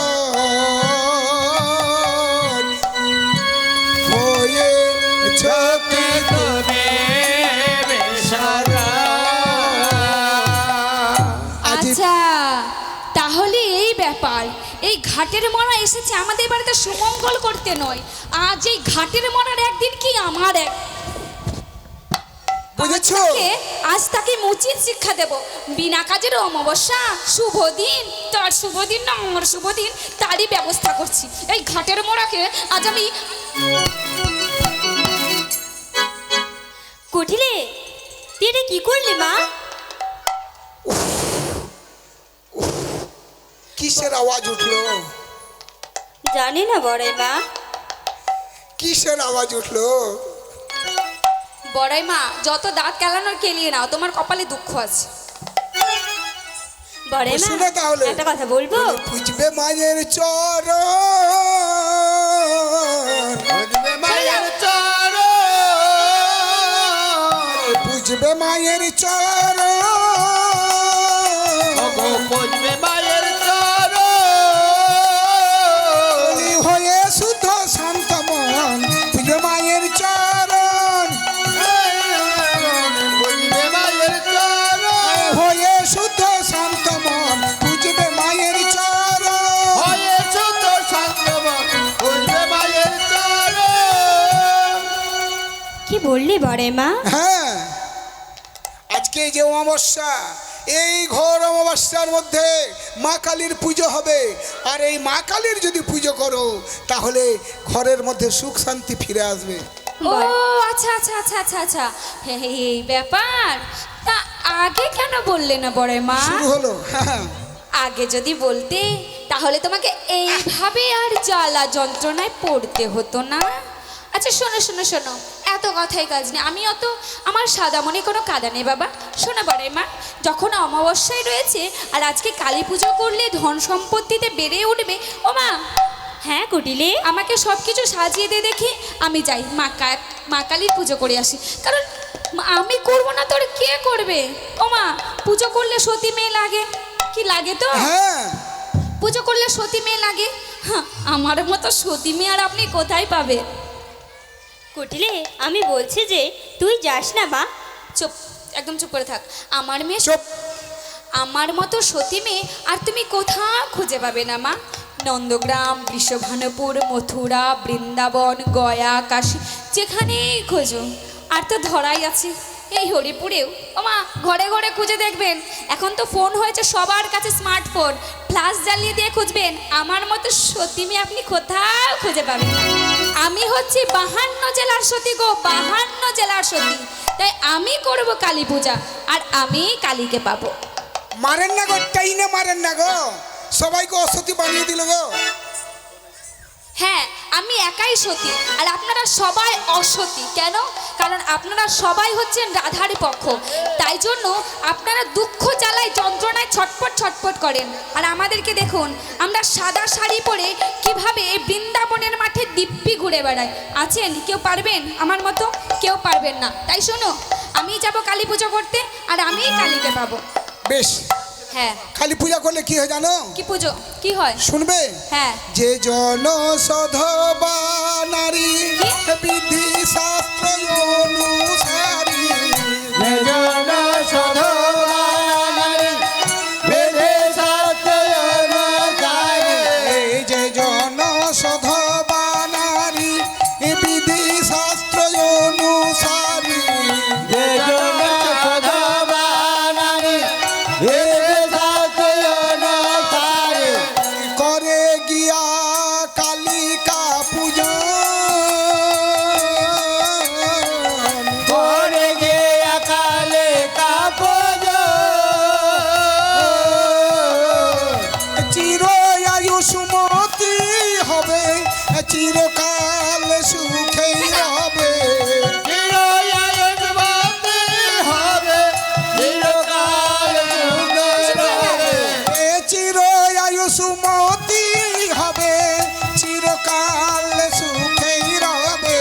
হয়ে ছকে তুমি বেসারা। আচ্ছা, তাহলে এই ব্যাপার। এই ঘাটের মরা এসেছে আমাদের বাড়িতে সুমঙ্গল করতে নয়। আজ এই ঘাটের মরার একদিন কি আমার এক বুঝেছো? আজ তাকে উচিত শিক্ষা দেব। বিনা কাজের অমাবস্যা, শুভ দিন, তার শুভ দিন না আমার শুভ দিন, তারই ব্যবস্থা করছি। এই ঘাটের মোড়াকে আজ আমি কুটিলে, তুই এটা কি করলি মা? কিসের আওয়াজ উঠলো? জানি না বড়াই মা। কিসের আওয়াজ উঠলো? বড়াই মা, যত দাঁত কেলানোর কেলিয়ে নাও, তোমার কপালে দুঃখ আছে। বড়াই মা, শুনে তাহলে। একটা কথা বলবো? পুজবে মায়ের চরণ বুঝবে মায়ের চরণ, পুজবে মায়ের চরণ ওগো বুঝবে মায়ের চরণ, বলি হয়ে শুদ্ধ শান্ত মন পুজবে মায়ের চরণ বুঝবে মায়ের চরণ, হয়ে শুদ্ধ শান্ত মন পুজবে মায়ের চরণ। হয়ে শুদ্ধ শান্ত মন বুঝবে মায়ের চরণ। কি বললি বড়াই মা? হ্যাঁ, আজকে যে অমাবস্যা, এই ঘোর অমাবস্যার মধ্যে মা কালীর পুজো হবে। আর এই মা কালীর যদি পুজো করো তাহলে ঘরের মধ্যে সুখ শান্তি ফিরে আসবে। ও আচ্ছা আচ্ছা আচ্ছা আচ্ছা আচ্ছা, এই ব্যাপার। তা আগে কেন বললে না বড়াই মা? শুরু হলো। হ্যাঁ, আগে যদি বলতে তাহলে তোমাকে এইভাবে আর জ্বালা যন্ত্রণায় পড়তে হতো না। আচ্ছা শোনো শোনো শোনো, এত কথাই কাজ নেই। আমি অত আমার সাদা মনে কোনো কাদা নেই বাবা। শোনো বড়াই মা, যখন অমাবস্যায় রয়েছে আর আজকে কালী পুজো করলে ধন সম্পত্তিতে বেড়ে উঠবে। ও মা, হ্যাঁ কুটিলে। আমাকে সব কিছু সাজিয়ে দিয়ে দেখি, আমি যাই মা কালীর পুজো করে আসি। কারণ আমি করবো না তোর কে করবে? ও মা, পুজো করলে সতী মেয়ে লাগে, কি লাগে তো? হ্যাঁ, পুজো করলে সতী মেয়ে লাগে। হ্যাঁ, আমার মতো সতী মেয়ে আর আপনি কোথায় পাবে? কুটিলে, আমি বলছি যে তুই যাস না মা। চুপ, একদম চুপ করে থাক। আমার মেয়ে, চুপ। আমার মতো সতী মেয়ে আর তুমি কোথাও খুঁজে পাবে না মা। নন্দগ্রাম, বৃষভানুপুর, মথুরা, বৃন্দাবন, গয়া, কাশী, যেখানেই খোঁজো। আর তো ধরাই আছে এই হরিপুরেও। ও মা, ঘরে ঘরে খুঁজে দেখবেন। এখন তো ফোন হয়েছে সবার কাছে, স্মার্টফোন, ফ্ল্যাশ জ্বালিয়ে দিয়ে খুঁজবেন। আমার মতো সতী মেয়ে আপনি কোথাও খুঁজে পাবেন না। আমি হচ্ছি 52 জেলার সতী গো, 52 জেলার সতী। তাই আমি করব কালী পূজা আর আমি কালীকে পাবো। মারেন না গো, টাইনে মারেন না গো, সবাইকে অসতী বানিয়ে দিল গো। হ্যাঁ, আমি একাই সতী আর আপনারা সবাই অসতী। কেন? কারণ আপনারা সবাই হচ্ছেন রাধার পক্ষ, তাই জন্য আপনারা দুঃখ জ্বালায় যন্ত্রণায় ছটফট ছটফট করেন। আর আমাদেরকে দেখুন, আমরা সাদা শাড়ি পরে কিভাবে এই বৃন্দাবনের মাঠে দিব্যি ঘুরে বেড়াই। আছেন কেউ পারবেন আমার মতো? কেউ পারবেন না। তাই শোনো, আমি যাব কালী পুজো করতে আর আমিই কালীকে পাবো। বেশ, হ্যাঁ। কালী পূজা করলে কি হয় জানো? কি পুজো কি হয়? শুনবে? হ্যাঁ। যে জন সধবা নারী কি? বিধি শাস্ত্র অনুসারী, জন সধবা নারী বেদে শাস্ত্র অনুসারী। এই যে জন সধবা নারী বিধি শাস্ত্র অনুসারী, যে জন সধবা নারী বেদে শাস্ত্র অনুসারী। করে গিয়া কালিকা পূজা, করে গে কালে কাপজ চির আয়ুষ্মতি হবে, চিরকাল সুখেই হবে। চিরআয়ুষ্মতি হবে, চিরকাল সুখে রবে। এ চির আয়ুষ্মতি হবে, চিরকাল সুখেই রবে।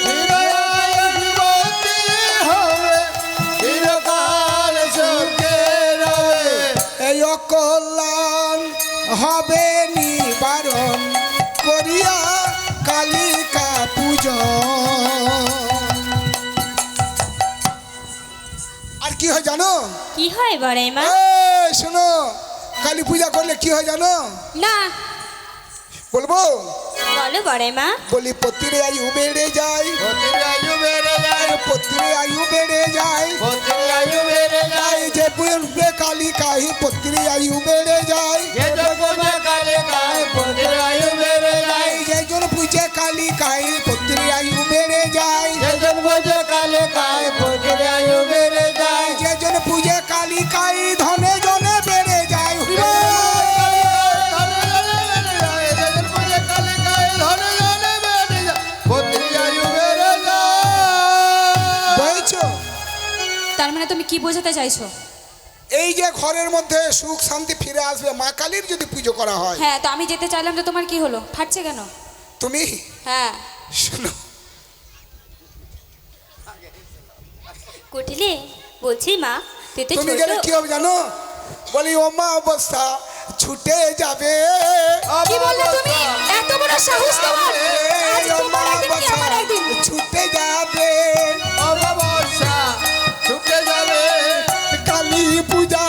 চিরআয়ুষ্মতি হবে, চিরকাল সুখে রবে। এই অকল্যাণ হবে নিবারণ করিয়া কালিকা পূজা। আর কি হয় জানো? কি হয় বড়াই মা? এই শোনো, কালী পূজা করলে কি হয় জানো? না। বলবো? বলো বড়াই মা। বলি পত্রে আয়ু বেড়ে যায়, পতির আয়ু বেড়ে যায়, পত্রে আয়ু বেড়ে যায়। পতির আয়ু বেড়ে যায়। এই যে পুজবে কালিকাই পত্রে আয়ু বেড়ে যায়। যে যখন কালে গায় পতির আয়ু বেড়ে যায়। এই যে জন পূজে কালিকাই পত্রে আয়ু বেড়ে যায়। যে জন বোঝে কালে গায় পতির আয়ু বেড়ে যায়। যে জন পূজে কালিকাই ধনে জনে বেড়ে যায়। হুরো! বুঝেছো? তার মানে তুমি কি বোঝাতে চাইছো? এই যে ঘরের মধ্যে সুখ শান্তি ফিরে আসবে মা কালীর যদি পুজো করা হয়। হ্যাঁ, তো আমি যেতে চাইলাম, তো তোমার কি হলো? ফাটছে কেন? তুমি হ্যাঁ। শোনো, কুটিলে বলছি মা, তুই তো তুমি ছোট। গেলে কি হবে জানো? বলি ও মা অবস্থা ছুটে যাবে। কি বললে তুমি? এত বড় সাহস তোমার? আজ এই তোমার একদিন কি আমার অমাবস্যা একদিন? ছুটে যাবে, অমাবস্যা ছুটে যাবে। কালী পূজা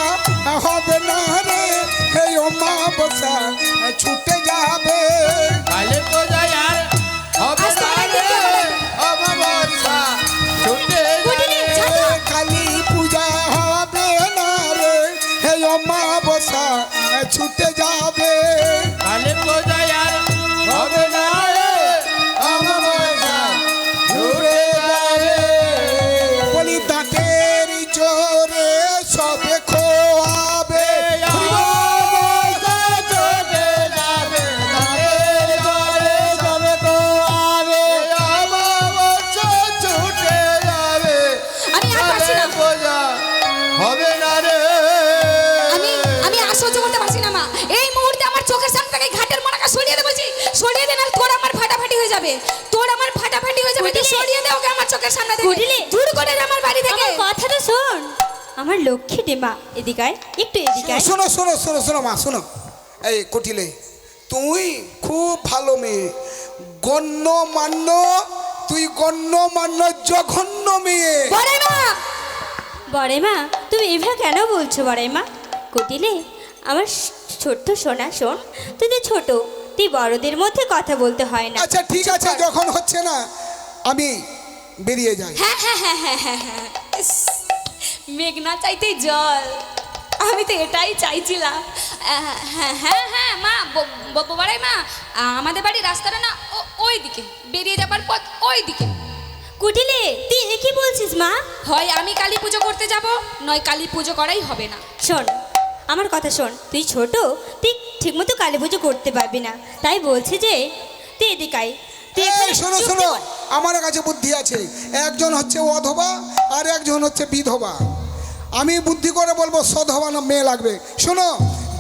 হবে না রে। এই অমাবস্যা ছুটে যাবে। কালী পূজায় আর হবে আজ না তোমার রে। একদিন কি আমার একদিন? অমাবস্যা ছুটে কুটিলে, যাবে। ছাড়ো। কালী পূজা হবে না রে। এই অমাবস্যা ছুটে যাবে। কালী পূজায় আর হবে না রে। অমাবস্যা ছুটে যাবে। বলি দাঁতের জোরে সবে খোয়াবে। অমাবস্যা ছুটে যাবে। তাদের ঘরে সবে খোয়াবে। অমাবস্যা ছুটে যাবে। আমি আর পারছি না। কালী পূজা হবে না রে। আমি আর সহ্য করতে পারছি না মা। এই মুহূর্তে আমার চোখের সামনে থেকে ঘাটের মনাকা সরিয়ে দে বলছি। সরিয়ে দে, না তোর আমার ফাটাফাটি হয়ে যাবে। তোর আমার ফাটাফাটি হয়ে যাবে। তুই কুটিলে। সরিয়ে দে ওকে আমার চোখের সামনে থেকে। কুটিলে। দূর করে দে আমার বাড়ি থেকে। আমার কথাটা শোন। আমার লক্ষ্মী রে মা, এদিকে আয়, একটু এদিকে আয়। শোনো শোনো শোনো শোনো মা শোনো। এই কটিলে, তুই খুব ভালো মেয়ে, গণ্যমান্য, তুই গণ্যমান্য জঘন্য মেয়ে। বড় মা, বড়াই মা, তুমি এভাবে কেন বলছো বড়াই মা? কুটিলে, আমার ছোট্ট সোনা শোন, তুই তো ছোট, তুই বড়দের মধ্যে কথা বলতে হয় না। আচ্ছা ঠিক আছে, যখন হচ্ছে না আমি বেরিয়ে যাই। হ্যাঁ হ্যাঁ হ্যাঁ হ্যাঁ হ্যাঁ হ্যাঁ। ইস, মেঘ না চাইতেই জল। আমি তো এটাই চাইছিলাম। হ্যাঁ হ্যাঁ হ্যাঁ মা, বড়াই মা, আমাদের বাড়ির রাস্তাটা না ওই দিকে, বেরিয়ে যাবার পথ ওই দিকে। কুটিলে, তুই এ কি বলছিস মা? হয় আমি কালী পুজো করতে যাব, নয় কালী পুজো করাই হবে না। শোন, আমার কথা শোন, তুই ছোট, তুই ঠিকমতো কালী পুজো করতে পারবি না। তাই বলছি যে তুই এদিকে আয়। তুই এই এখানে শোনো চুপটি শোনো, কর। আমার কাছে বুদ্ধি আছে। একজন হচ্ছে অধবা আর একজন হচ্ছে বিধবা। আমি বুদ্ধি করে বলবো সধবা না মেয়ে লাগবে। শোনো,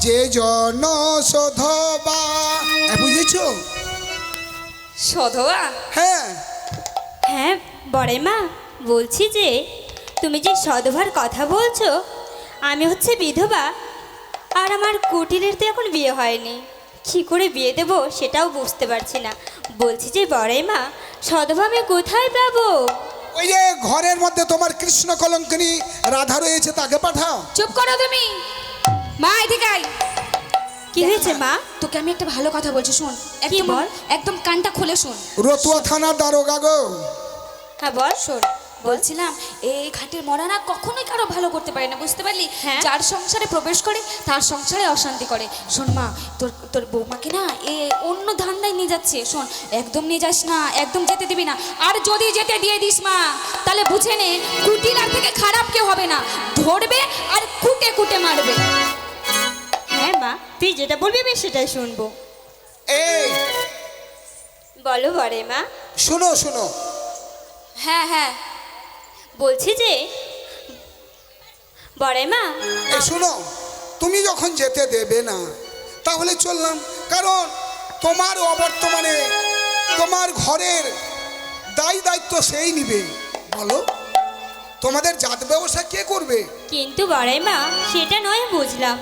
যে জন সধবা, বুঝেছো? সধবা? হ্যাঁ, হ্যাঁ বড় মা, বলছি যে তুমি যে সধবার কথা বলছো, আমি হচ্ছে বিধবা, আর আমার কুটিরের তো এখন বিয়ে হয়নি। কী করে বিয়ে দেবো সেটাও বুঝতে পারছি না। বলছি যে বড় মা, সধবা আমি কোথায় পাবো? ওই যে ঘরের মধ্যে তোমার কৃষ্ণ কলঙ্কিনী রাধা রয়েছে, তাকে পাঠাও। চুপ করো তুমি। মা এদিকে আয়। কি হয়েছে মা? তোকে আমি একটা ভালো কথা বলছি, শোন। একদম বল? একদম কানটা খুলে শোন। রতুয়া থানার দারোগা গো। হ্যাঁ বল। শোন, বলছিলাম এই ঘাটের মরা না কখনোই কারো ভালো করতে পারে না, বুঝতে পারলি? হ্যাঁ। যার সংসারে প্রবেশ করে তার সংসারে অশান্তি করে। শোন মা, তোর তোর বৌমাকে না এ অন্য ধান্দায় নিয়ে যাচ্ছে। শোন, একদম নিয়ে যাস না, একদম যেতে দিবি না। আর যদি যেতে দিয়ে দিস মা, তাহলে বুঝে নে কুটিলার থেকে খারাপ কেউ হবে না, ধরবে আর কুটে কুটে মারবে। হ্যাঁ মা, তুই যেটা বলবি আমি সেটাই শুনবো। এই বলো বড় মা। শোনো শোনো, হ্যাঁ হ্যাঁ, বলছি যে বড় মা, এই শোনো, তুমি যখন যেতে দেবে না তাহলে চললাম। কারণ তোমার অবর্তমানে তোমার ঘরের দায়িত্ব সেই নিবে। বলো, তোমাদের জাত ব্যবসা কে করবে? কিন্তু বড় মা, সেটা নয় বুঝলাম,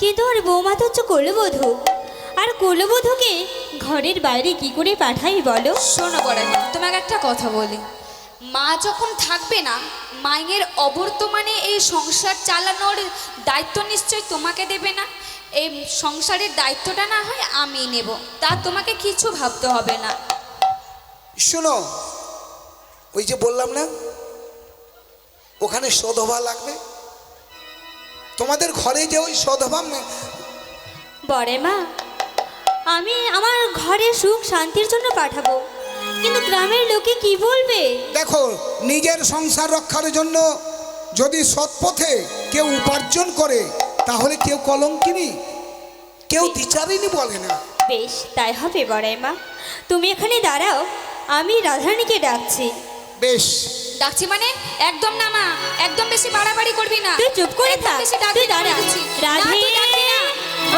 কিন্তু ওর বৌমা তো হচ্ছে কুলবধূ, আর কুলবধূকে ঘরের বাইরে কি করে পাঠাই বলো? শোনো বড় মা, তোমাকে একটা কথা বলি। মা যখন থাকবে না, মায়ের অবর্তমানে এই সংসার চালানোর দায়িত্ব নিশ্চয়ই তোমাকে দেবে না। এই সংসারের দায়িত্বটা না হয় আমি নেব, তা তোমাকে কিছু ভাবতে হবে না। শোনো, ওই যে বললাম না ওখানে সধবা লাগবে, তোমাদের ঘরে যে ওই সধবা বড় মা, আমি আমার ঘরে সুখ শান্তির জন্য পাঠাবো, কিন্তু গ্রামের লোকে কি বলবে? দেখো, নিজের সংসার রক্ষার জন্য যদি সৎ পথে কেউ উপার্জন করে তাহলে কেউ কলঙ্কিনী, কেউ দ্বিচারিণী বলে না। বেশ, তাই হবে বড় মা, তুমি এখানে দাঁড়াও, আমি রাধারানীকে ডাকছি। বেশ, ডাকছি মানে? একদম না মা, একদম বেশি বাড়াবাড়ি করবি না। তুই চুপ করে একদম থাক, বেশি ডাকবি তুই না, দাঁড়া। বলে দিচ্ছি। না, রাধে, তুই ডাকবি না।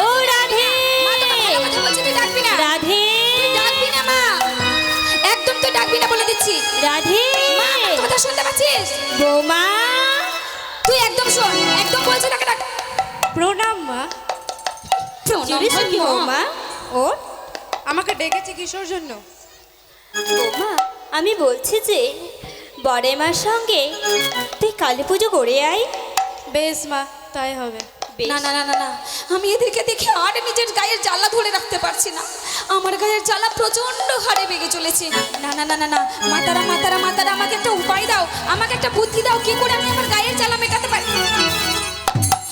ও রাধে, মা, তোকে ভালো কথা বলছি, তুই ডাকবি না। রাধে, তুই ডাকবি না মা, একদম তুই ডাকবি না বলে দিচ্ছি। রাধে, মা, আমার কথা শুনতে পাচ্ছিস? বৌমা। তুই একদম শোন, একদম বলছি তাকে ডাক। প্রণাম মা। জুড়ে কি বৌমা? ও আমাকে ডেকেছে কিসের জন্য? বৌমা, আমি বলছি যে বড় মার সঙ্গে তুই কালী পুজো করে আয়। বেশ মা, তাই হবে। বেশ। না না না না না, আমি এদেরকে দেখে আর নিজের গায়ের জ্বালা ধরে রাখতে পারছি না। আমার গায়ের জ্বালা প্রচন্ড হারে বেগে চলেছে। না না না না না, মাতারা মাতারা মাতারা, আমাকে একটা উপায় দাও, আমাকে একটা বুদ্ধি দাও, কি করে আমি আমার গায়ের জ্বালা মেটাতে পারি।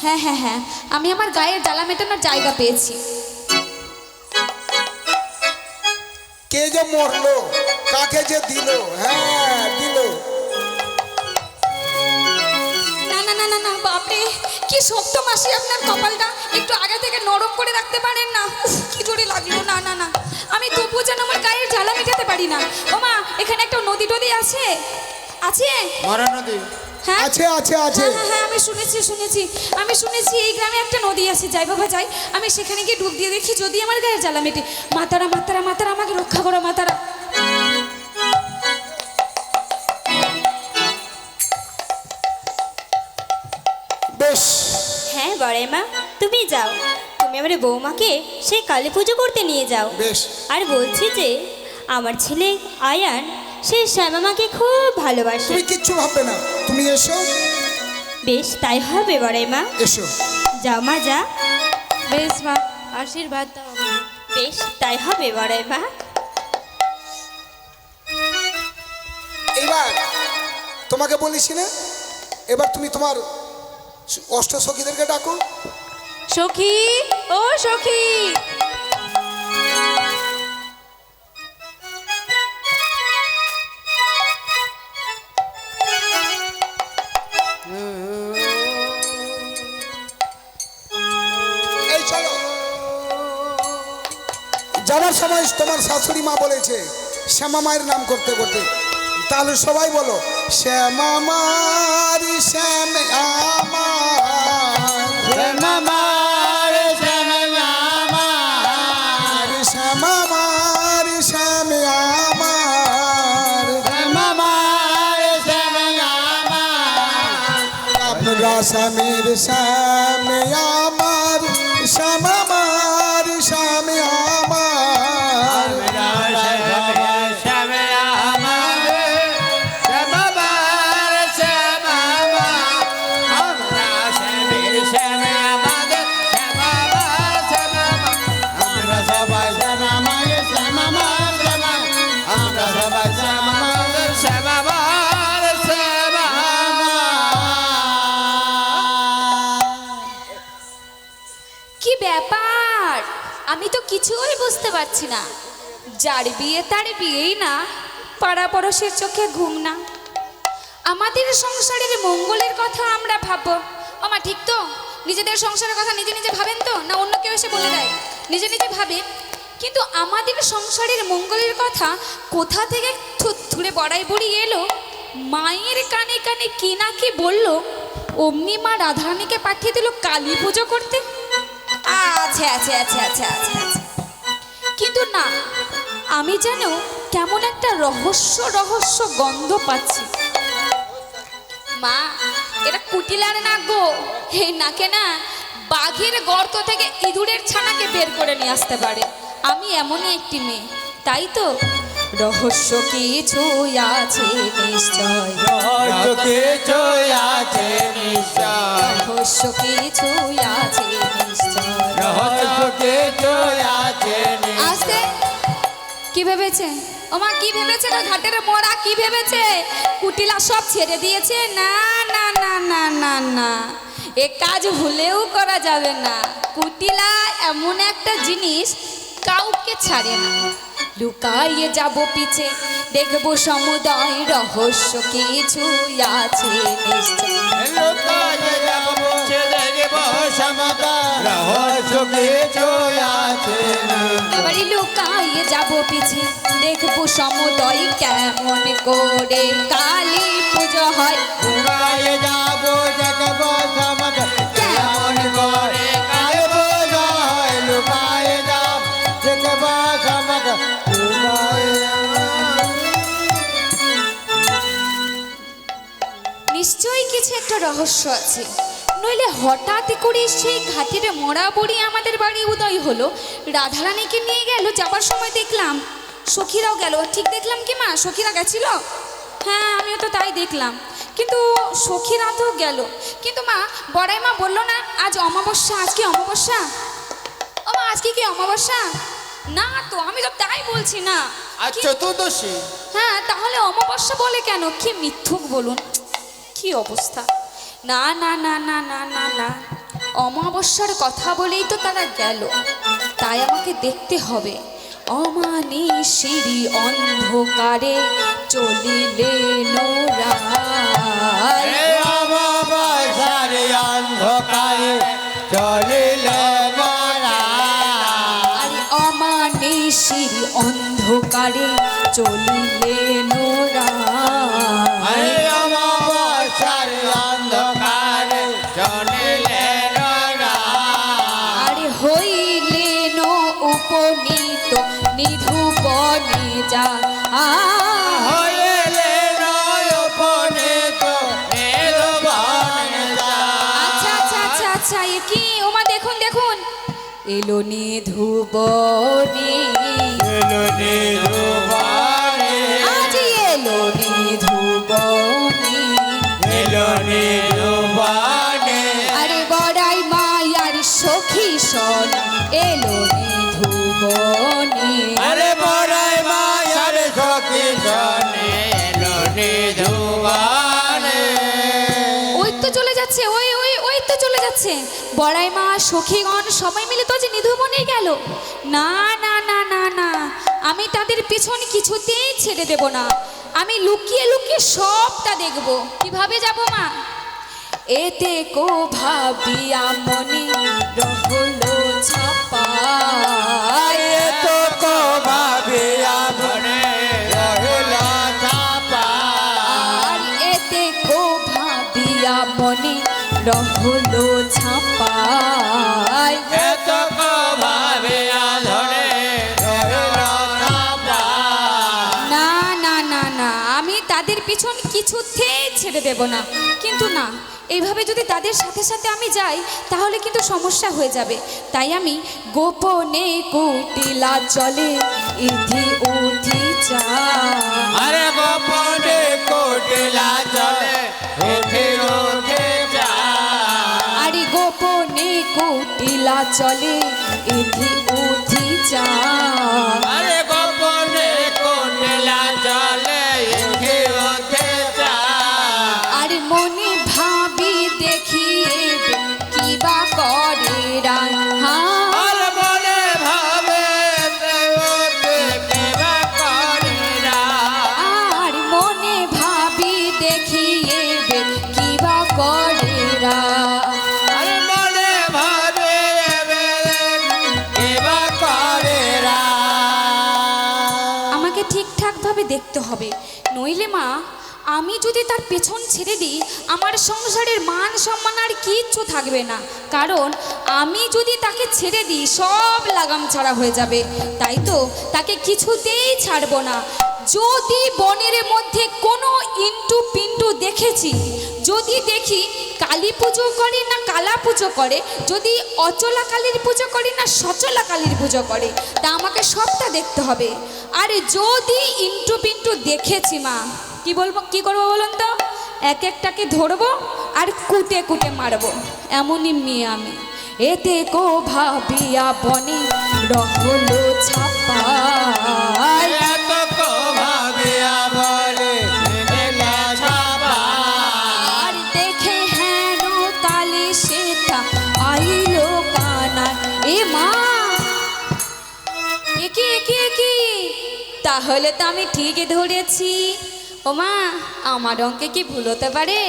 হ্যাঁ হ্যাঁ হ্যাঁ, আমি আমার গায়ের জ্বালা মেটানোর জায়গা পেয়েছি। কে যে মরলো, কাকে যে দিল, হ্যাঁ দিল। না না না না না, বাপরে কি শক্ত মাসি আপনার কপালটা, একটু আগে থেকে নরম করে রাখতে পারেন না? উফ, কি জোরে লাগলো। না না না, আমি তবুও যেন আমার গায়ের জ্বালা মেটাতে পারি না। ও মা, এখানে একটা নদী টদি আছে? আছে? মরা নদী হ্যাঁ আছে আছে আছে। হ্যাঁ হ্যাঁ হ্যাঁ, আমি শুনেছি এই গ্রামে একটা নদী আছে। যাই বাবা যাই, আমি সেখানে গিয়ে ডুব দিয়ে দেখি যদি আমার গায়ের জ্বালা মেটে। মাতারা মাতারা মাতারা, আমাকে রক্ষা করো মাতারা। বেশ, হ্যাঁ বড় মা, তুমি যাও, তুমি আমার বৌমাকে সেই কালী পুজো করতে নিয়ে যাও। বেশ। আর বলছি যে আমার ছেলে আয়ান সে শ্যামামাকে খুব ভালোবাসে। তুমি কিচ্ছু ভাববে না, তুমি এসো। বেশ, তাই হবে বড় মা। এসো। যাও মা, যা। বেশ মা, আশীর্বাদ দাও আমাকে। বেশ, তাই হবে বড় মা। এবার তোমাকে বলেছি না, এবার তুমি তোমার অষ্ট সখীদেরকে ডাকো। সখী, ও সখী। এই চলো, যাওয়ার সময় তোমার শাশুড়ি মা বলেছে শ্যামা মায়ের নাম করতে করতে, তাহলে সবাই বলো শ্যামা মার শ্যাম আমার, শ্যামা মার শ্যাম আমার, শ্যামা মার শ্যাম আমার, শ্যামা মার শ্যাম আমার, আমরা স্বামীর শ্যাম আমার, শ্যামা মার শ্যাম আমার, শ্যাম আমার, শ্যামা মার শ্যাম আমার, আমরা শ্যামের শ্যাম আমাদের, শ্যামা মার শ্যাম আমার, আমরা সবাই শ্যামা মায়ের শ্যামা মার শ্যাম আমার, আমরা সবাই শ্যামা মায়ের শ্যামা মার শ্যাম আমার। কি ব্যাপার, আমি তো কিছুই বুঝতে পারছি না। যার বিয়ে তার বিয়েই না, পাড়া পড়োশের চোখে ঘুম না। আমাদের সংসারের মঙ্গলের কথা আমরা ভাববো, আমার ঠিক তো? নিজেদের সংসারের কথা নিজে নিজে ভাবেন তো, না অন্য কেউ এসে বলে দেয়? নিজে নিজে ভাবেন, কিন্তু আমাদের সংসারের মঙ্গলের কথা কোথা থেকে থুরে বড়াই বুড়ি এলো, মায়ের কানে কানে কি না কি বললো, অমনি মা রাধারানীকে পাঠিয়ে দিল কালী পুজো করতে। আচ্ছা আচ্ছা আচ্ছা আচ্ছা আচ্ছা আচ্ছা, কিন্তু না, আমি যেন কেমন একটা রহস্য রহস্য গন্ধ পাচ্ছি। মা, এটা কুটিলার নাক গো, এই নাকে না বাঘের গর্ত থেকে ইঁদুরের ছানাকে বের করে নিয়ে আসতে পারে। আমি এমনই একটি মেয়ে, তাই তো রহস্য কিছু আছে নিশ্চয়, রহস্য কিছু আছে নিশ্চয়, রহস্য কিছু আছে নিশ্চয়। রহস্য কিছু আছে আসতে কি ভেবেছে ওমা, কি ভেবেছে না ঘাটের মোড়া, কি ভেবেছে কুটিলা সব ছেড়ে দিয়েছে? না না না না না না, এ কাজ ভুলেও করা যাবে না। কুটিলা এমন একটা জিনিস কাউকে ছাড়ে না। লুকাইয়ে যাব পিছে, দেখবো সমুদয় রহস্য কিছু আছে নিশ্চয়। লুকায়ে যাব মুছে দেখব সমুদয় রহস্য কিছু আছে এবারে লুকাইয়ে যাব পিছে, দেখবো সমুদয় কেমন করে কালী পুজো হয়। লুকায়ে যাব দেখব সমুদয় কেমন করে কালী পুজো হয়। লুকায়ে যাব দেখব সমুদয় নিশ্চয়ই কিছু একটা রহস্য আছে, নইলে হঠাৎ করে সেই ঘাটের মরা বুড়ি আমাদের বাড়ি উদয় হলো, রাধারানীকে নিয়ে গেল। যাবার সময় দেখলাম সখীরাও গেল। ঠিক দেখলাম কি মা, সখীরা গেছিল? হ্যাঁ, আমিও তো তাই দেখলাম, কিন্তু সখীরা তো গেল। কিন্তু মা, বড়াই মা বললো না আজ অমাবস্যা, আজকে অমাবস্যা। ও মা, আজকে কি অমাবস্যা? না তো, আমি তো তাই বলছি না। আজ চতুর্দশী। হ্যাঁ, তাহলে অমাবস্যা বলে কেন? কি মিথ্যুক বলুন, কি অবস্থা! না না না না না না না, অমাবস্যার কথা বলেই তো তারা গেল, তাই আমাকে দেখতে হবে। অমানিশিরি অন্ধকারে চলিলে নোরায়, অমাবস্যার অন্ধকারে চলিলে মোরা। আরে অমানিশিরি অন্ধকারে চলিলে নোরায়। অমাবস্যার অন্ধকারে চলিলে মোরা। আরে হইলেন উপনীত নিধুবনে যা, হইলে নয় উপনীত নিধুবনে যা। আচ্ছা আচ্ছা আচ্ছা আচ্ছা, এ কি ওমা, দেখুন দেখুন, এলো নিধুবনে, এলো নিধুবনে, আজ এলো নিধুবনে। এলো নিধুবনে। আরে বড়াই মায়ার সখী শোন, এলো নিধুবনে। আরে বড়াই মায়ার সখী শোনে, এলো নিধুবনে। ওই তো চলে যাচ্ছে, ওই ওই ওই তো চলে যাচ্ছে। বড়াই মা, সখীগণ সবাই মিলে তো যে নিধুবনে গেল। না না না না না, আমি তাদের পিছন কিছুতেই ছেড়ে দেব না। আমি লুকিয়ে লুকিয়ে সবটা দেখব। কিভাবে যাব মা? এতে কো ভাবিয়া মনে রহলো ছাপা, এত ছাপায়। এত ভাবে আধরে না না না না, আমি তাদের পিছন কিছুতেই ছেড়ে দেব না। কিন্তু না, এইভাবে যদি তাদের সাথে সাথে আমি যাই তাহলে কিন্তু সমস্যা হয়ে যাবে। তাই আমি গোপনে কুটিলা চলে ইধি উধি চা। আরে গোপনে কোটিলা চলে উঠে উঠে যা আরে গোপনে কুটিলা চলে ইধি উধি চা। আরে গোপনে কোটিলা চলে উঠে উঠে যা আর মনে ভাবি দেখিয়ে কিবা করে রাহা। আর মনে ভাবে দেবতে কেবা করে না আর মনে ভাবি দেখিয়ে কিবা করে আর মনে ভাবে কেবা করে না আমাকে ঠিকঠাক ভাবে দেখতে হবে, নইলে মা আমি যদি তার পেছন ছেড়ে দিই আমার সংসারের মান সম্মান আর কিচ্ছু থাকবে না। কারণ আমি যদি তাকে ছেড়ে দিই সব লাগাম ছাড়া হয়ে যাবে। তাই তো তাকে কিছুতেই ছাড়বো না। যদি বনের মধ্যে কোনো ইন্টু পিন্টু দেখেছি, যদি দেখি কালী পুজো করে না কালা পুজো করে, যদি অচলা কালীর পুজো করে না সচলা কালীর পুজো করে, তা আমাকে সবটা দেখতে হবে। আর যদি ইন্টু পিন্টু দেখেছি মা, কি বলবো, কি করবো বলুন তো? এক একটাকে ধরবো আর কুটে কুটে মারবো, এমনই মেয়ে আমি। এতে কো ভাবিয়া বনে রহলো ছাপায়। এত ভাবিয়া বলে মেলা ছাপা আর দেখে হেন কালে সেটা আইলো কানা। এ মা, একি একি একি, তাহলে তো আমি ঠিকই ধরেছি। ও মা, আমার অঙ্কে কি ভুল হতে পারে?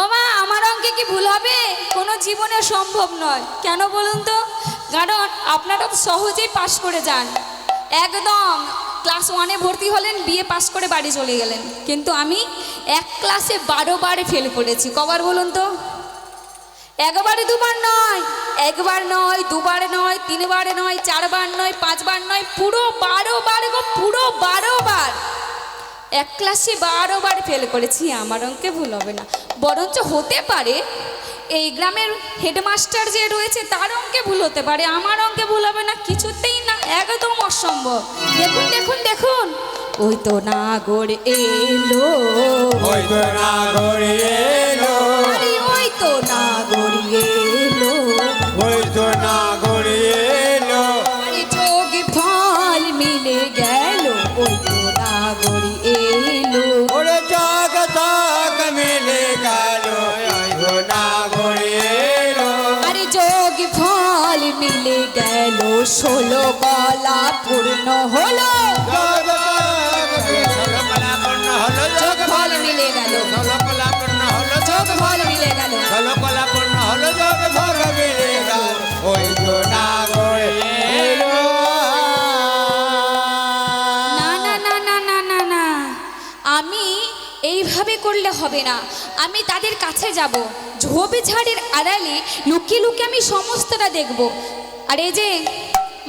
ও মা, আমার অঙ্কে কি ভুল হবে? কোনো জীবনে সম্ভব নয়। কেন বলুন তো? কারণ আপনারা তো সহজেই পাশ করে যান, একদম ক্লাস 1-এ ভর্তি হলেন, বিএ পাশ করে বাড়ি চলে গেলেন। কিন্তু আমি এক ক্লাসে 12 বার ফেল করেছি। কবার বলুন তো? একবারে দুবার নয়, একবার নয়, দুবার নয়, 3 বার নয়, 4 বার নয়, 5 বার নয়, পুরো 12 বার গো, পুরো 12 বার। এক ক্লাসে 12 বার ফেল করেছি। আমার অঙ্কে ভুল হবে না, বরঞ্চ হতে পারে এই গ্রামের হেডমাস্টার যে রয়েছে তার অঙ্কে ভুল হতে পারে, আমার অঙ্কে ভুল হবে না, কিছুতেই না, একদম অসম্ভব। দেখুন দেখুন দেখুন, ওই তো নাগর এলো, ওই তো নাগর এলো আরে ওই তো নাগর এলো, ওই তো নাগর এলো আরে যোগ ফল মিলে গেল, ওই তো নাগর এলো। ওরে জাগ জাগ মিলে গেল ওই তো নাগর এলো আরে যোগ ফল মিলে গেল, 16 কলা পূর্ণ হলো। জাগ জাগ ষোলকলাপন্ন হলো যোগ ফল মিলে গেল, ষোলকলাপন্ন হলো যোগ ফল মিলে গেল। ষোলকলাপন্ন হলো যোগ ফল মিলে গেল ওই তো নাগর এলো না না না না না না না, আমি এইভাবে করলে হবে না। আমি তাদের কাছে যাব, ঝোপঝাড়ের আড়ালে লুকিয়ে লুকিয়ে আমি সমস্তটা দেখব। আর এই যে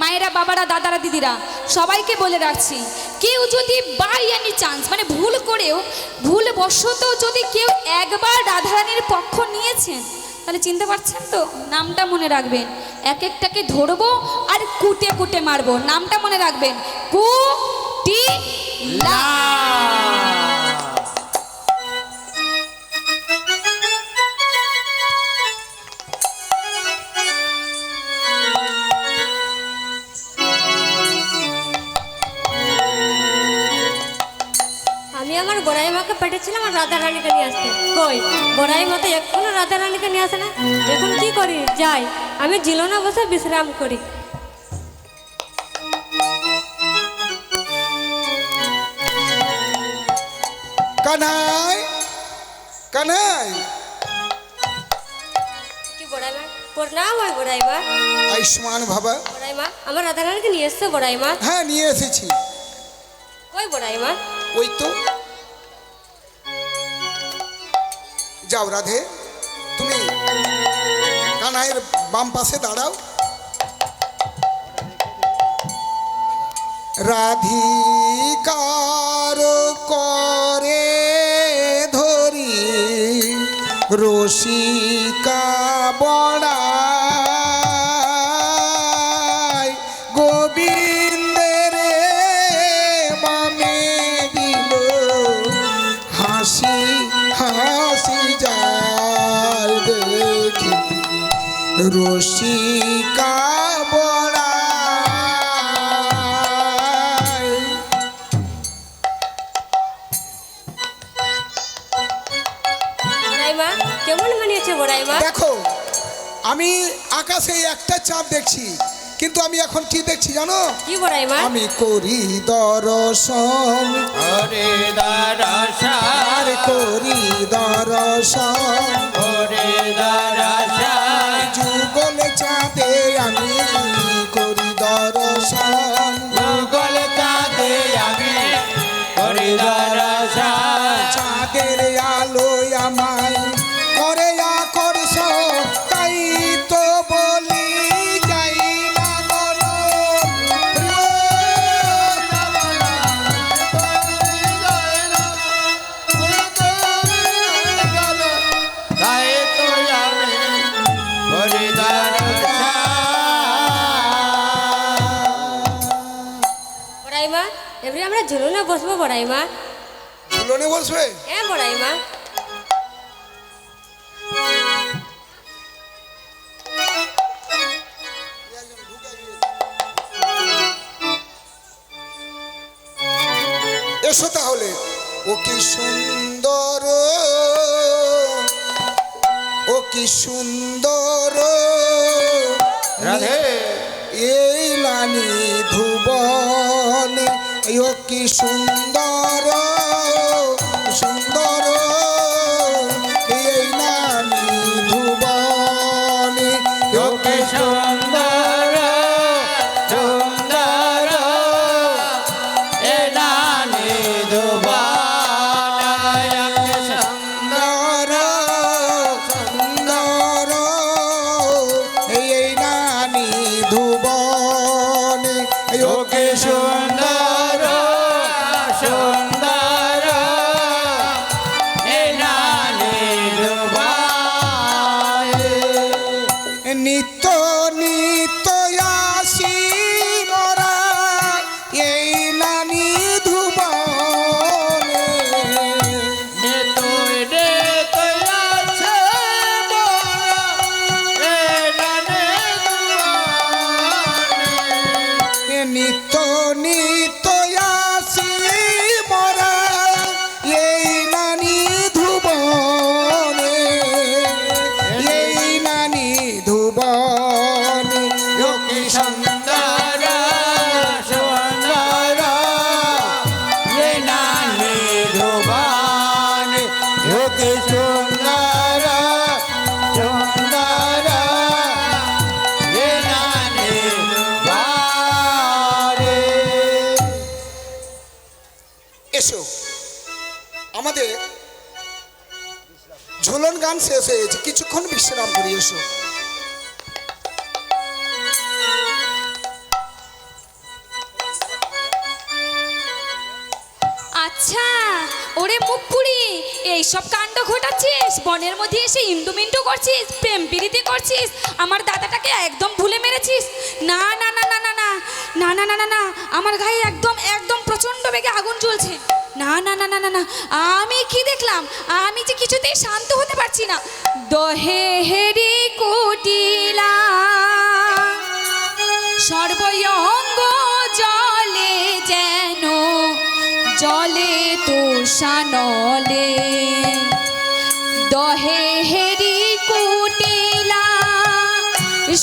মায়েরা, বাবারা, দাদারা, দিদিরা, সবাইকে বলে রাখছি, কেউ যদি বাই এনি চান্স মানে ভুল করেও ভুলবশত যদি কেউ একবার রাধারানীর পক্ষ নিয়েছেন, তাহলে চিনতে পারছেন তো? নামটা মনে রাখবেন, এক একটাকে ধরবো আর কুটে কুটে মারবো। নামটা মনে রাখবেন, কুটিলা। আমি আমার বড়াই মাকে পাঠিয়েছিলাম আর রাধা রানীকে নিয়ে আসতে, কই বড়াই মা তো এখনো রাধা রানীকে নিয়ে আসে না। এখন কি করি, যাই আমি জিলনা বসে বিশ্রাম করি। কানাই, কানাই, কি বড়াই মা? প্রণাম হয় বড়াই মা। আয়ুষ্মান বাবা। বড়াই মা, আমার রাধা রানীকে নিয়ে এসছে বড়াই মা। হ্যাঁ, নিয়ে এসেছি। কই বড়াই মা? ওই তো, যাও রাধে, তুমি কানাইয়ের বাম পাশে দাঁড়াও। রাধিকার করে ধরি রসিকা বড়াই গোবিন্দের বামে দিল হাসি হাসি যায় দেখি রসিকা বড়াই। বড়াইমা কেমন বানিয়েছে বড়াইমা? দেখো আমি আকাশে একটা চাঁদ দেখছি, কিন্তু আমি এখন কি দেখছি জানো? কি বড়াইমা? আমি করি দর্শন, হরে দর্শন, আর করি দর্শন, হরে দর্শন, যুগল চাঁদে আমি করি দর্শন, যুগল চাঁদে আমি হরি দর্শন, চাঁদের আলোয় আমায় করে আকর্ষণ, তাই তো বলি যাই না গরম। তাই তো আমি হরি দর্শন। বড়াইমা এবারে আমরা ঝুলনে বসবো বড়াইমা। ঝুলনে বসবে? হ্যাঁ বড়াইমা। এসো তাহলে। ও কি সুন্দর, ও কি সুন্দর রাধে এই লানি ধুবনে, ও কি সুন্দর সুন্দর এই লানি ধুবনে, ও কি সুন্দর সুন্দর এলানি দুবানায় সুন্দর সুন্দর এই নানি ধুবনে, ওকে সুন্দর সুন্দর এলানি দুবায় নিত্য নিত্য আসি মোরা এই নানি ধুবনে, তুই রে তুই আছে মোরা এলানি দুবানে নিত্য নিত্য আসি মোরা এই নানি ধুবনে, এই নানি ধুবনে, ও কি সুন্দর সুন্দর এলানি দুবানে ওকে সুন্দর সুন্দর এলানি দুবানে। এসো, আমাদের ঝুলন গান শেষ হয়ে গেছে, কিছুক্ষণ বিশ্রাম করি। এসো। আচ্ছা ওরে মুখ পুড়ি, এইসব কাণ্ড ঘটাচ্ছিস, বনের মধ্যে এসে ইন্টু করছিস, প্রেম প্রীতি করছিস, আমার দাদাটাকে একদম ভুলে মেরেছিস। না না না না না না না না না না না, আমার গায়ে একদম একদম প্রচণ্ড বেগে আগুন জ্বলছে। না না না না না না, আমি কি দেখলাম, আমি যে কিছুতেই শান্ত হতে পারছি না। দহে হেরি কুটিলা সর্বঙ্গ জলে যেন জলে তুষানলে, দহে হেরি কুটিলা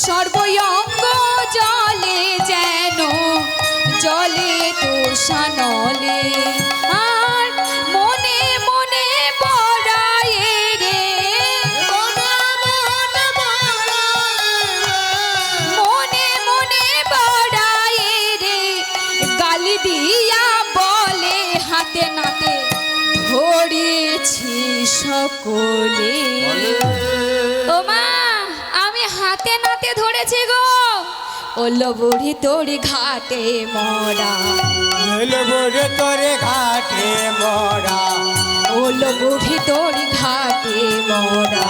সর্বঙ্গ জলে যেন জলে তুষানলে, আর মনে মনে বড়ায় রে, মনে মনে বড়ায় রে, গালি দিয়া বলে হাতে নাতে ধরেছি সকলে। ও মা, আমি নাতে নাতে ধরেছে গো ওলো বুড়ি তোর ঘাটে মরা এলো বুড়ি তোরে ঘাটে মোরা ওলো বুড়ি তোর ঘাটে মরা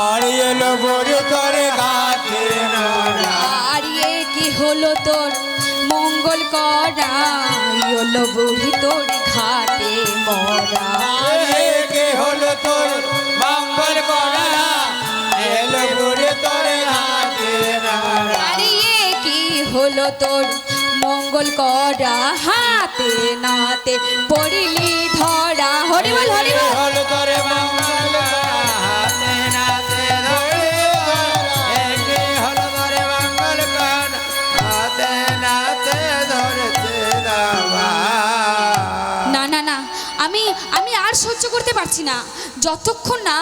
আর এলো বুড়ি তোরে ঘাটে মোরা আর এ কি হলো তোর মঙ্গল করা ওলো বুড়ি তোর ঘাটে মরা কে হলো তোর মঙ্গল করা এলো বুড়ি তোরে ঘাটে মোরা আর এ কি হলো তোর মঙ্গল করা হাতে নাতে পড়িলি ধরা হরি বল হরি বল হলো তোরে মঙ্গল করা হাতে নাতে ধরে একে হলো তোরে মঙ্গল করা হাতে নাতে ধরতে দাবা না না না আমি আমি আর সহ্য করতে পারছি না যতক্ষণ না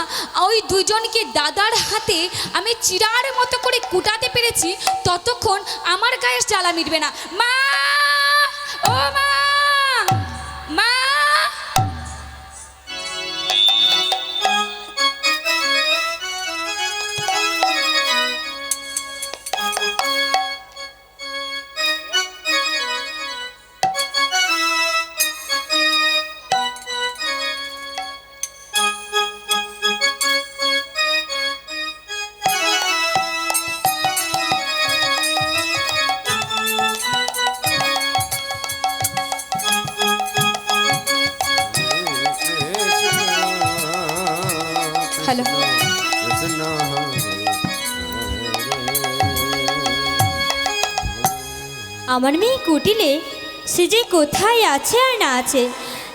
ওই দুজনকে দাদার হাতে আমি চিরার মতো করে কুটাতে পেরেছি ততক্ষণ আমার গায়ে জ্বালা মিটবে না মা ও মা মা হ্যালো আমার মেয়ে কুটিলে সে যে কোথায় আছে আর না আছে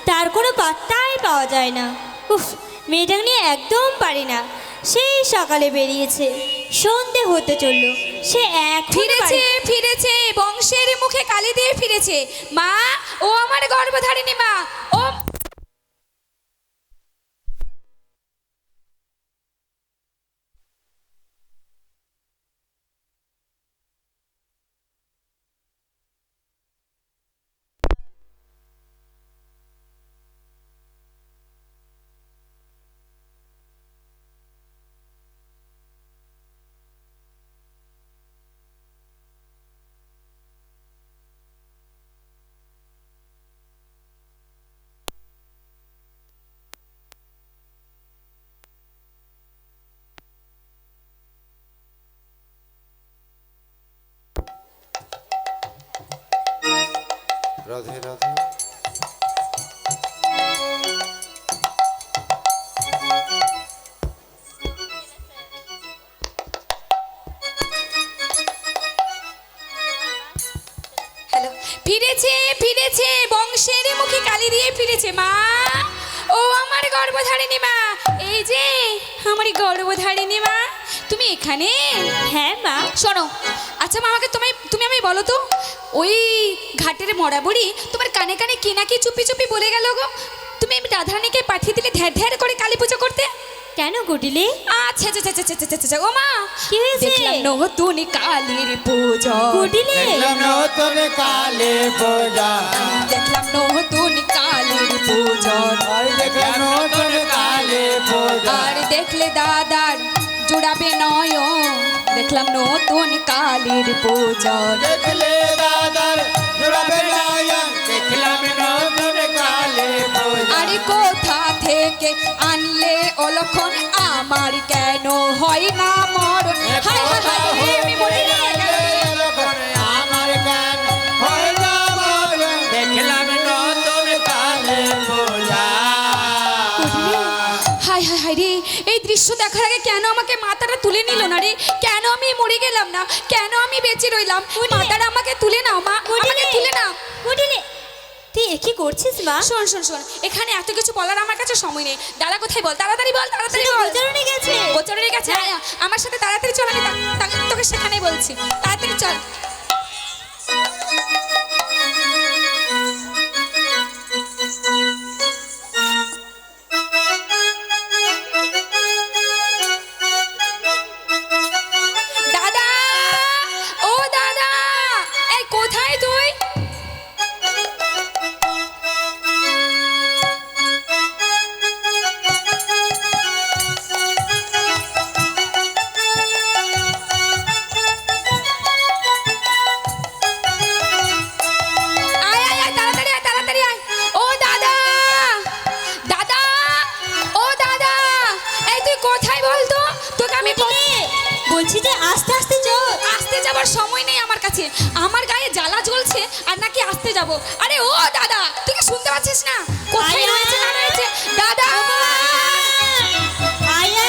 তার কোনো পাত্তাই পাওয়া যায় না। উফ, মেয়েটাকে নিয়ে একদম পারি না। সেই সকালে বেরিয়েছে, সন্ধে হতে চলল, সে এখন ফিরেছে ফিরেছে বংশের মুখে কালি দিয়ে ফিরেছে মা ও আমার গর্ভধারিণী মা ও রাধে রাধে হ্যালো ফিরেছে ফিরেছে বংশের মুখে কালি দিয়ে ফিরেছে মা ও আমার গর্ভধারিণী মা এই যে আমার গর্ভধারিণী মা তুমি এখানে হ্যাঁ মা। শোনো আচ্ছা মা আমাকে তুমি আমি বলো তো ওই ঘাটের মরা বুড়ি তোমার কানে কানে কি নাকি চুপি চুপি বলে গেল গো তুমি রাধারানীকে পাঠিয়ে দিলে ঢের ঢের করে কালী পুজো করতে কেন কুটিলে? আচ্ছা আচ্ছা আচ্ছা আচ্ছা আচ্ছা, আচ্ছা ও মা কি হয়েছে? দেখলাম নতুন কালীর পুজো কুটিলে দেখলাম নতুন কালে পূজা দেখলাম নতুন কালীর পুজো আর দেখলাম নতুন কালে পূজা আর দেখলে দাদার জুড়াবে নয়ন দেখলাম নতুন কালীর পুজো দেখলে দাদার জুড়াবে নয়ন দেখলাম নতুন কালে পূজা আরে কোথা থেকে আনলে অলক্ষণ আমার কেন হয় না মরণ হায় হায় হায় রে, আমি মরে গেলাম। আমার গান হয় না মরণ দেখলাম নতুন কালে পূজা হায় হায় হায় রে এই দৃশ্য দেখার আগে কেন আমাকে মাথাটা তুলে নিল না রে কেন আমি মরে গেলাম না কেন আমি বেঁচে রইলাম মাথাটা আমাকে তুলে নাও মা আমাকে তুলে নাও কুটিলে তুই এ কি করছিস মা? শোন শোন শোন এখানে এত কিছু বলার আমার কাছে সময় নেই দাদা কোথায় বল তাড়াতাড়ি বল তাড়াতাড়ি সেটা বল গোচারণে গেছে। গোচরের কাছে আয়, আমার সাথে তাড়াতাড়ি চল আমি তোকে সেখানে বলছি তাড়াতাড়ি চল দাদা ও দাদা এই কোথায় তুই আস্তে আস্তে চল। আসতে যাবার সময় নেই আমার কাছে, আমার গায়ে জ্বালা জ্বলছে আর নাকি আসতে যাব। আরে ও দাদা, তুই কি শুনতে পাচ্ছিস না? কোথায় আয়া! রয়েছে না রয়েছে দাদা? আয়া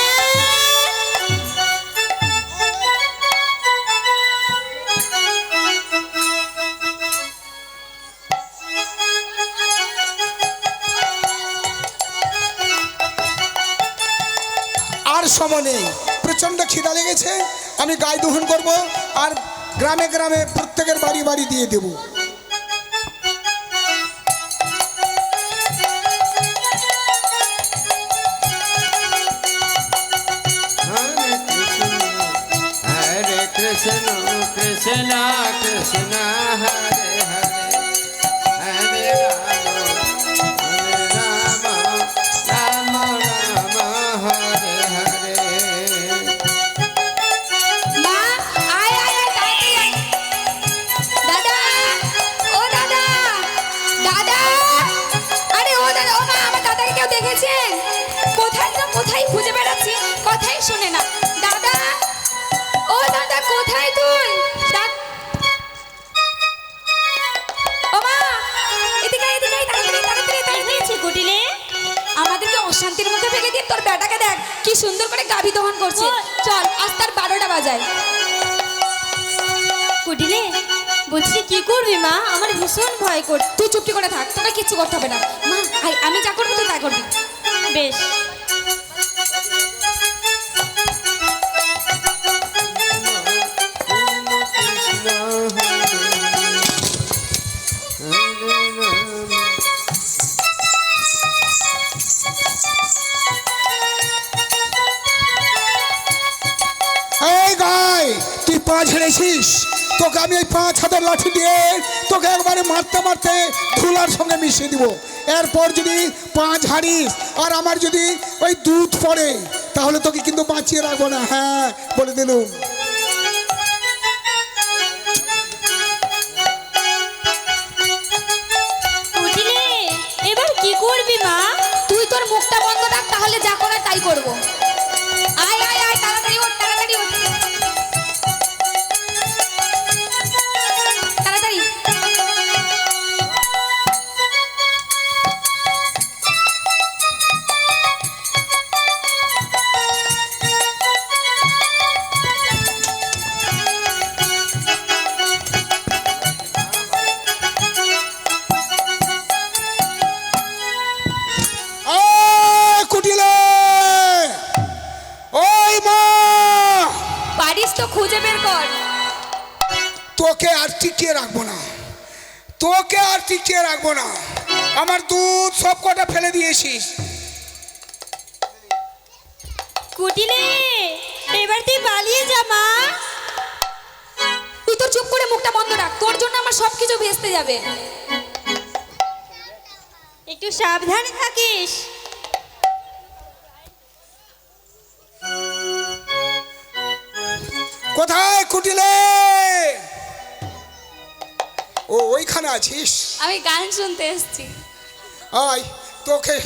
আর সময় নেই, প্রচন্ড খিদা লেগেছে। আমি গায়ে দহন করব আর গ্রামে গ্রামে প্রত্যেকের বাড়ি বাড়ি দিয়ে দেব। Hare Krishna, Krishna Krishna, Hare Hare, Hare Rama, Rama Rama, Hare Hare. মা, আয় আয় আয়, তাড়াতাড়ি আয়। দাদা, ও দাদা, দাদা, আরে ও দাদা, ও মা, আমার দাদাকে কেউ দেখেছেন? কোথায় না কোথায় খুঁজে বেড়াচ্ছি, কথাই শোনে না। দাদা, ও দাদা, কোথায় তুই? ও মা, এদিকে আয়, এদিকে আয়, তাড়াতাড়ি তাড়াতাড়ি কি তাড়াতাড়ি। হয়েছে কুটিলে? আমাদেরকে অশান্তির মুখে ফেলে দিয়ে তোর বেটাকে দেখ কি সুন্দর করে গাভী দহন করছে। চল, আজ তার 12টা বাজায়। কুটিলে বলছি কি করবি মা? আমার ভীষণ ভয় করছে। তুই চুপটি করে থাক, তোকে কিচ্ছু করতে হবে না। মা, আয়, আমি যা করবো তুই তাই করবি। বেশ। Krishna, Hare Rama. এই গাই, তুই পা ঝেড়েছিস, তোকে আমি ওই 5 হাতের লাঠি দিয়ে তোকে একবারে মারতে মারতে ধুলার সঙ্গে মিশিয়ে দিব। এরপর যদি পা ঝাড়িস আর আমার যদি ওই দুধ পড়ে, তাহলে তোকে কিন্তু বাঁচিয়ে রাখবো না। হ্যাঁ, বলে দিলুম। কুটিলে এবার কি করবি মা? তুই তোর মুখটা বন্ধ রাখ, তাহলে যা করার তাই করবো। আয় আয় আয়, তাড়াতাড়ি ওঠ, তাড়াতাড়ি ওঠ, তাড়াতাড়ি। কুটিলে, ওই মা, পারিস তো খুঁজে বের কর। তোকে আর টিকিয়ে রাখবো না, তোকে আর টিকিয়ে রাখবো না। আমার দুধ সব কটা ফেলে দিয়েছিস। কুটিলে এবার তুই পালিয়ে যা মা। তুই তো চুপ করে মুখটা বন্ধ রাখ, তোর জন্য আমার সবকিছু ভেস্তে যাবে। একটু সাবধানে থাকিস। কোথায় কুটিলে? ও, ওইখানে আছিস? আমি গান শুনতে এসেছি। আয়, তোকে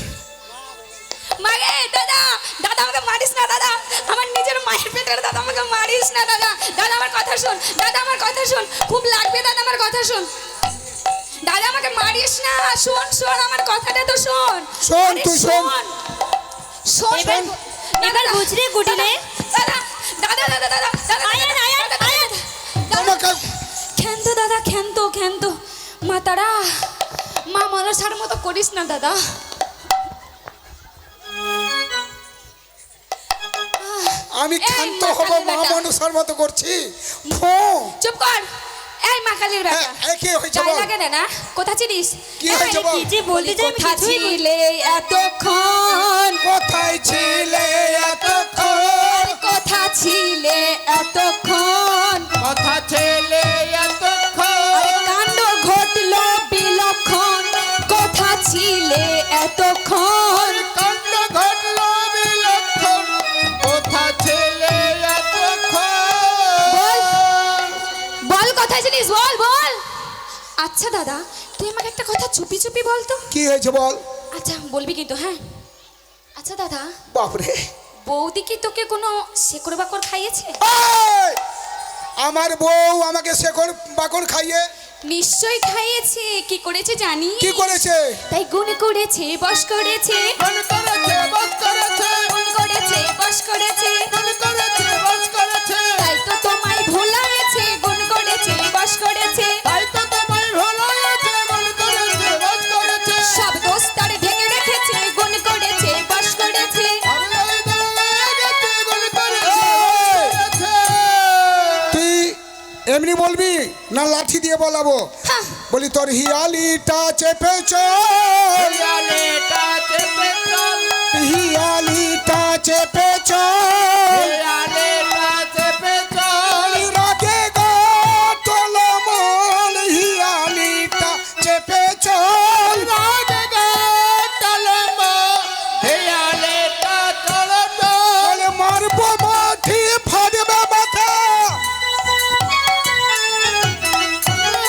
মাগে, দাদা, দাদা আমাকে মারিস না দাদা, আমার নিজের মায়ের পেটের দাদা, আমাকে মারিস না দাদা। দাদা আমার কথা শোন, দাদা আমার কথা শোন, খুব লাগবে দাদা, আমার কথা শোন। দাদা আমাকে মারিস না, শোন শোন, আমার কথাটা তো শোন। শোন, আরে তুই শোন। শোন এবার শোন। এবার বুঝলি কুটিলে? দাদা দাদা দাদা দাদা দাদা, আয়ান, আয়ান, দাদা, আয়ান। দাদা, আমাকে ক্ষান্ত দাদা, ক্ষান্ত ক্ষান্ত। মা তারা, মা মনসার মতো করিস না দাদা। আমি এই ক্ষান্ত মা হব, কালীর মা বেটা। মনসার মতো করছি। ফো, চুপ কর। এই মা কালীর বেটা, কি হয়েছে গায়ে বল? লাগে না, না? কোথা ছিলিস? কি হয়েছে বল? কি যে বলতে চাই আমি কোথা কিছুই বুঝ- ছিলে এতক্ষণ? কোথায় ছিলে এতক্ষণ? কোথা ছিলে এতক্ষণ? কথা ছেলে এতক্ষণ আরে কাণ্ড ঘটলো বিলক্ষণ। কোথা ছিলে এতক্ষণ? কাণ্ড ঘটলো বিলক্ষণ কথা ছেলে এতক্ষণ বল কোথায় ছিলিস, বল বল। আচ্ছা দাদা, তুই আমাকে একটা কথা চুপি চুপি বল তো। কি হয়েছে বল? আচ্ছা বলবি কিন্তু, হ্যাঁ? আচ্ছা দাদা, বাপরে, বৌদি কি তোকে কোনো শেকড় বাকড় খাইয়েছে? এই, আমার বউ আমাকে শেকড় বাকড় খাইয়ে নিশ্চয় খাইয়েছে। কি করেছে জানি? কি করেছে? তাই গুণ করেছে, বশ করেছে, গুণ করেছে, বশ করেছে, গুণ করেছে, বশ করেছে। গুণ করেছে, বশ করেছে। তাই তো তোমায় ভোলায়েছে, গুণ করেছে, বশ করেছে। তাই তো তোমায় ভোলায়েছে, গুণ করেছে, বশ করেছে। সব দোষ তার ঢেকে রেখেছে, গুণ করেছে, বশ করেছে। আমি ওই দৌড়ে গেছি, গুণ করেছে, বশ করেছে। তুই এমনি বলবি না লাঠি দিয়ে বলাবো? হ্যাঁ, বলি তোর হিয়ালিটা চেপেছ, হিয়ালিটা চেপে চল, হিয়ালিটা চেপেছ, হিয়ালিটা চেপে চল। রাগে গো টলমল, হিয়ালিটা চেপেছ। রাগে গো টলম, হিয়ালিটা টলম। বলে মারবো মাঠি ফাটবে মাথা।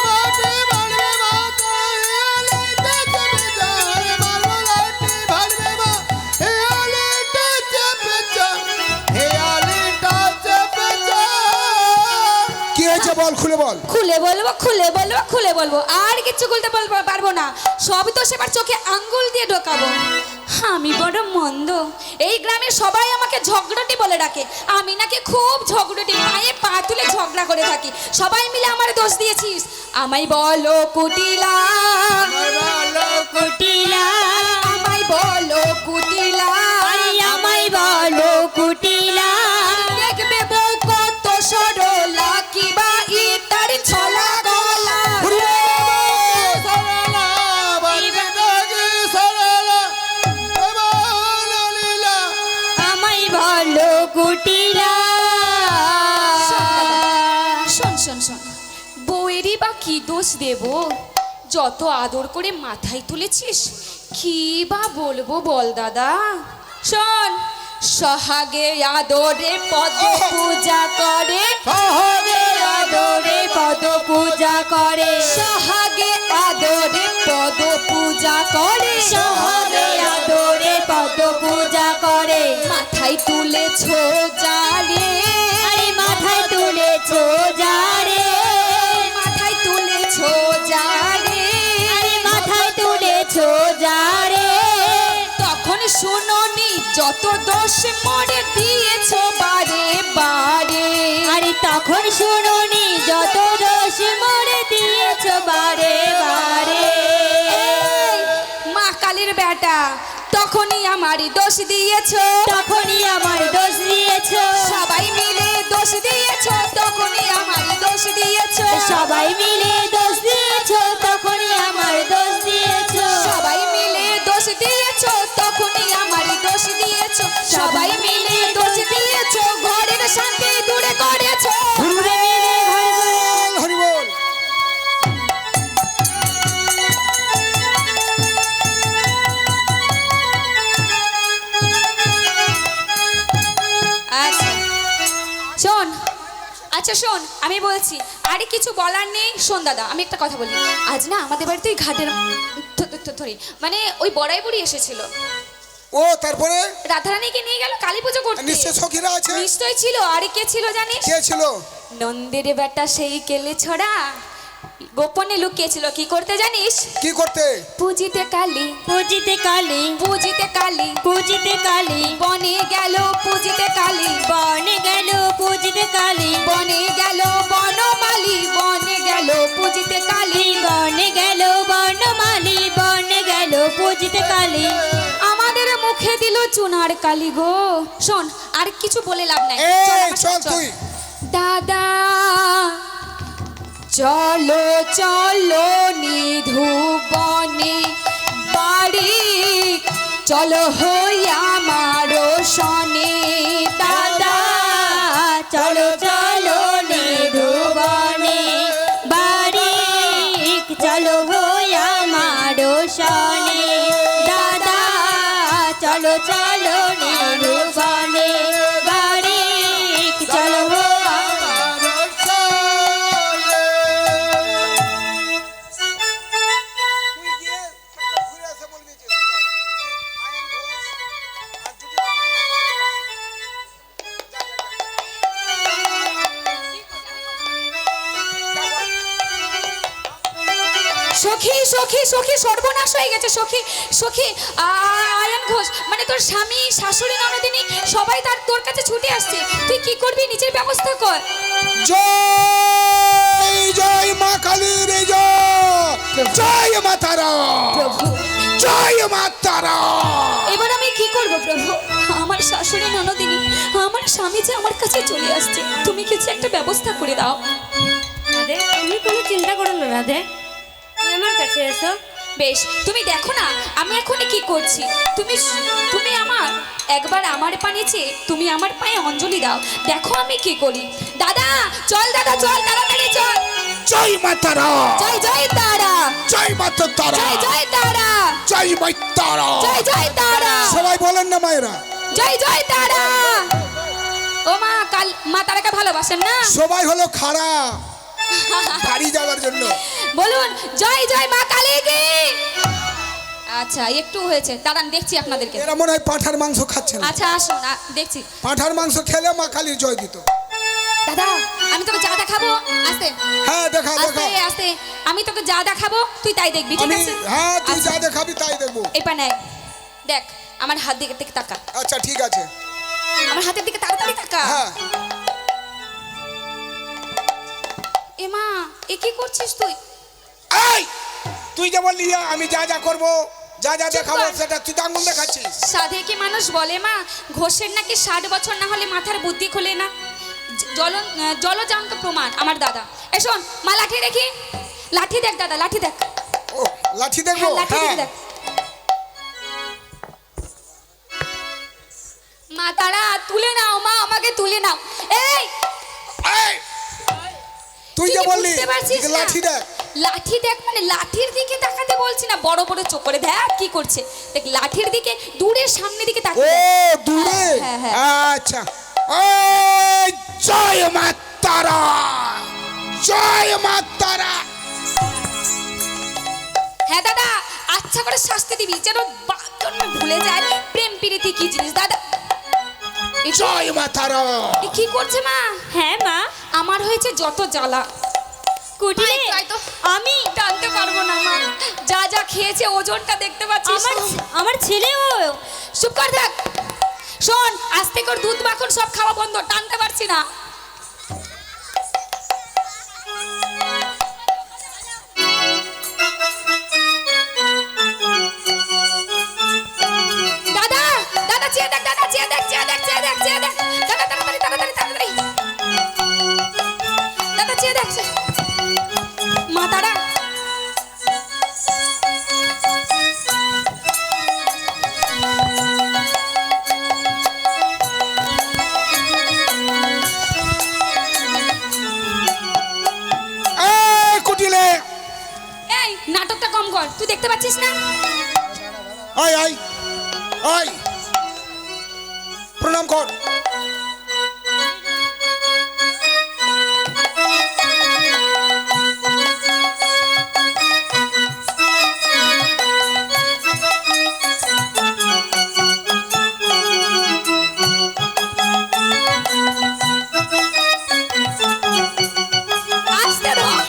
মাটি মারবে মাথা, হিয়ালিটা চেপে চল। মারবো লাঠি মারবে মা, হিয়ালিটা চেপে চল, হিয়ালিটা চেপে চল। কি হয়েছে বল, খুলে বল। খুলে বলবো, খুলে বলবো, খুলে বলবো। আর কিছু খুলতে পারবো না। সব তো সেবার চোখে আঙ্গুল দিয়ে ঢোকাবো। আমি বড় মন্দ। এই গ্রামের সবাই আমাকে ঝগড়াটি বলে ডাকে। আমি নাকি খুব ঝগড়াটি, পায়ে পা তুলে ঝগড়া করে থাকি। সবাই মিলে আমার দোষ দিয়েছিস। আমায় বলো কুটিলা, আমার ভালো কুটিলা, আমায় বলো কুটিলা, আমায় বলো কুটিলা। দেখবে বউ কত সরলা, কিবা ইতার ছলা গলা। সরলা, বাকি দাগি সরলা, এবার লীলা। আমায় বলো কুটিলা। শোন শোন শোন, বউয়েরই বা কি দোষ দেব? যত আদর করে মাথায় তুলেছিস, কি বা বলবো বল দাদা? শোন, সহাগে আদরে পদ পূজা করে, সহগে আদরে পদ পূজা করে, সহাগে আদরে পদ পূজা করে, সহগে আদরে পদ পূজা করে। মাথায় তুলেছো যারে, আরে মাথায় তুলেছো যারে, মাথায় তুলেছো যারে, আরে মাথায় তুলেছো যারে। তখন শুনোনি যত দোষ মরে দিয়েছো বারে বারে। আরে তখন শুনুনি যত দোষ মরে দিয়েছো বারে বারে। এই, মা কালীর বেটা, তখনই আমারই দোষ দিয়েছো, তখনই আমার দোষ দিয়েছো, সবাই মিলে দোষ দিয়েছো, তখনই আমারই দোষ দিয়েছো, সবাই মিলে দোষ দিয়েছো, তখনই আমার দোষ দিয়েছো, সবাই মিলে দোষ দিয়েছো, তখনই আমারই দোষ দিয়েছো, সবাই মিলে দোষ দিয়েছো, ঘরের শান্তি দূরে করেছো। ঘুরে মিলে ঘর ঘরে। হরি বল। আচ্ছা শোন, আচ্ছা শোন, আমি বলছি, আরে কিছু বলার নেই। শোন দাদা, আমি একটা কথা বলি। আজ না আমাদের বাড়িতে ওই ঘাটের মানে ওই বড়াই বুড়ি এসেছিল। ও তারপরে রাধারানীকে নিয়ে গেল কালী পুজো করতে। নিশ্চয় সখীরা আছে। নিশ্চয় ছিল। আরে কে ছিল জানিস? কে ছিল? নন্দের বেটা সেই কেলে ছড়া গোপনে লুকিয়েছিল। কি করতে জানিস? কি করতে? পুজিতে কালী, পুজিতে কালী, পুজিতে কালী, পুজিতে কালী, বনে গেল পুজিতে কালী, বনে গেল পুজিতে কালী, বনে গেল বনমালী, বনে গেল পুজিতে কালী। বনে গেল বনমালী, বনে গেল পুজিতে কালী। আমাদের মুখে দিল চুনার কালী গো। শোন, আর কিছু বলে লাভ নাই। চল এই আমার চল সাথে চল। তুই। দাদা চলো চলো নিধু বনে বাড়ি, চলো হই আমার সনে। দাদা চলো চলো নিধু বনে বাড়ি, চলো হই আমার সনে। দাদা চলো চলো নিধু বনে বাড়ি, চলো হো আমার চলে। তুই গিয়ে ঘুরে আসে বলবি যে, I am ঘোষ। সখী সখী সখী সর্বনাশ হয়ে গেছে সখী সখী আয়ন ঘোষ মানে তোর স্বামী শাশুড়ি ননদিনী সবাই তোর কাছে ছুটে আসছে, তুই কি করবি নিজের ব্যবস্থা কর। জয় জয় মা কালীর জয় মা তারা, প্রভু জয় মা তারা। এবার আমি কি করব প্রভু? আমার শাশুড়ি ননদিনী আমার স্বামী যে আমার কাছে চলে আসছে, তুমি কিছু একটা ব্যবস্থা করে দাও। রাধে তুমি কোনো চিন্তা করো না রাধে, তুমি আমার কাছে এসো। বেশ, তুমি দেখো না আমি এখন কি করছি। তুমি তুমি একবার আমার পানিতে তুমি আমার পায়ে অঞ্জলি দাও, দেখো আমি কি করি। দাদা চল, দাদা চল, তাড়াতাড়ি চল। জয় মা তারা, জয় জয় তারা, জয় মা তারা, জয় জয় তারা, জয় মা তারা, জয় জয় তারা, সবাই বলেন না মায়েরা, জয় জয় তারা। ও মা কাল মা তারাকে ভালোবাসেন না? সবাই হলো খাড়া বাড়ি যাওয়ার জন্য। বলুন জয় জয় মা কালী কি। আচ্ছা একটু হয়েছে, দাঁড়ান দেখছি আপনাদেরকে। এরা মনে হয় পাঁঠার মাংস খাচ্ছেন। আচ্ছা আসুন দেখছি। পাঁঠার মাংস খেলে মা কালীর জয় দিত। দাদা আমি তোকে যা দেখাবো, আস্তে হ্যাঁ দেখা আস্তে দেখা, আস্তে, আমি তোকে যা দেখাবো তুই তাই দেখবি, ঠিক আমি আছে? হ্যাঁ তুই আচ্ছা, যা দেখাবি তাই দেখবো। এবার নে দেখ আমার হাত দিকে দিকে তাকা, আচ্ছা ঠিক আছে। আমার হাতের দিকে তাড়াতাড়ি তাকা। হ্যাঁ এ মা এ কি করছিস তুই? এই তুই যে বললি আমি যা যা করবো যা যা চুপ দেখাবো কর। সেটা তুই আঙুল দেখাচ্ছিস। সাধে কি মানুষ বলে মা ঘোষের নাকি 60 বছর না হলে মাথার বুদ্ধি খোলে না? জলজান্ত প্রমাণ আমার দাদা। এ শোন মা লাঠি দেখি, লাঠি দেখ দাদা, লাঠি দেখ। ও লাঠি দেখবো? হ্যাঁ লাঠি হ্যাঁ। দেখ। মা তারা তুলে নাও, মা আমাকে তুলে নাও। এই এই, তুই যে কি বললি বুঝতে পারছিস না? লাঠি দেখ। লাঠি দেখ মানে লাঠির দিকে তাকাতে বলছি না, বড় বড় চোখ করে দেখ কি করছে। দেখ লাঠির দিকে, দূরে সামনের দিকে ও তাকিয়ে দেখ। দূরে, হ্যাঁ, হ্যাঁ। আচ্ছা। এই জয় মা তারা, জয় মা তারা। হ্যাঁ দাদা আচ্ছা করে শাস্তি দিবি যেন জন্ম ভুলে যায় প্রেম প্রীতি কি জিনিস। দাদা এ কি- জয় মা তারা। এ কি করছে মা? হ্যাঁ মা, আমার হয়েছে যত জ্বালা, কুটিলে তাই তো আমি টানতে পারবো না মা। যা যা খেয়েছে ওজনটা দেখতে পাচ্ছিস? আমার ছেলেও চুপ কর থাক। শোন আস্তে করে দুধ মাখন সব খাওয়া বন্ধ, টানতে পারছি না। দাদা দাদা চেয়ে দেখ, দাদা চেয়ে দেখ, চেয়ে দেখ, চেয়ে দেখ, চেয়ে দেখ। দাদা তাড়াতাড়ি তাড়াতাড়ি তাড়াতাড়ি, দাদা চেয়ে দেখ। মা তারা এই কুটিলে, এই নাটকটা কম কর, তুই দেখতে পাচ্ছিস না? আয় আয় আয়, প্রণাম কর। আস্তে ধর।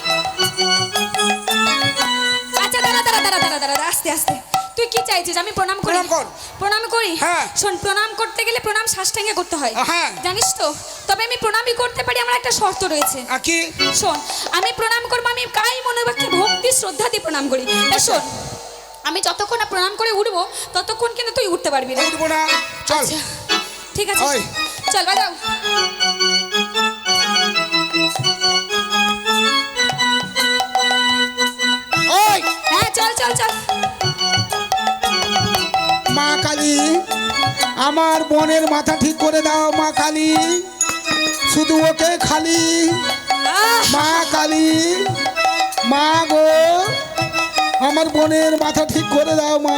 আচ্ছা দাঁড়া দাঁড়া দাঁড়া দাঁড়া দাঁড়া, আস্তে আস্তে। তুই কি চাইছিস আমি প্রণাম করি? প্রণাম কর। প্রণাম করি? হ্যাঁ। শোন প্রণাম করতে গেলে প্রণাম সাষ্টাঙ্গে করতে হয়, হ্যাঁ। জানিস তো? তবে আমি প্রণামই করতে পারি, আমার একটা শর্ত রয়েছে। কি? শোন আমি প্রণাম করবো, আমি কাই মনোবাক্যে ভক্তি শ্রদ্ধা দিয়ে প্রণাম করি। তা শোন আমি যতক্ষণ না প্রণাম করে উঠবো ততক্ষণ কিন্তু তুই উঠতে পারবি না। উঠবো না, চল। আচ্ছা, ঠিক আছে ওই। চল বাজাও। ওই হ্যাঁ চল চল চল। মা কালী, আমার বোনের মাথা ঠিক করে দাও মা কালী, শুধু ওকে খালি। মা কালী, মা গো, আমার বোনের মাথা ঠিক করে দাও মা।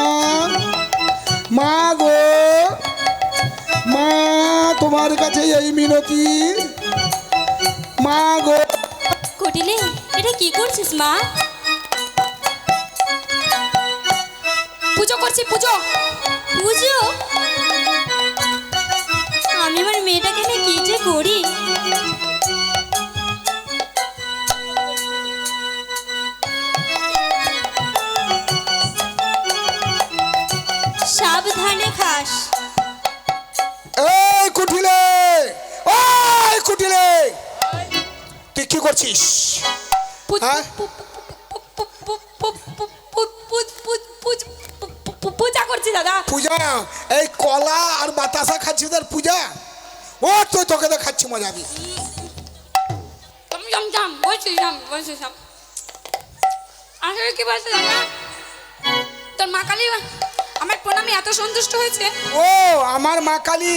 মা গো, মা তোমার কাছে এই মিনতি। মা গো, কুটিলে এটা কি করছিস মা? পুজো করছি, পুজো। বুঝো আমি আমার মেয়েটাকে নিয়ে কি যে করি। কি করছিস? হ্যাঁ? পূজা করছি দাদা। পূজা? এই কলা আর বাতাসা খাচ্ছিস আর পূজা? ও তুই তোকে তো খাচ্ছি মজাবি। আসলে কি বলছে দাদা, তোর মা কালী আমার প্রণামে এত সন্তুষ্ট হয়েছে। ও আমার মা কালী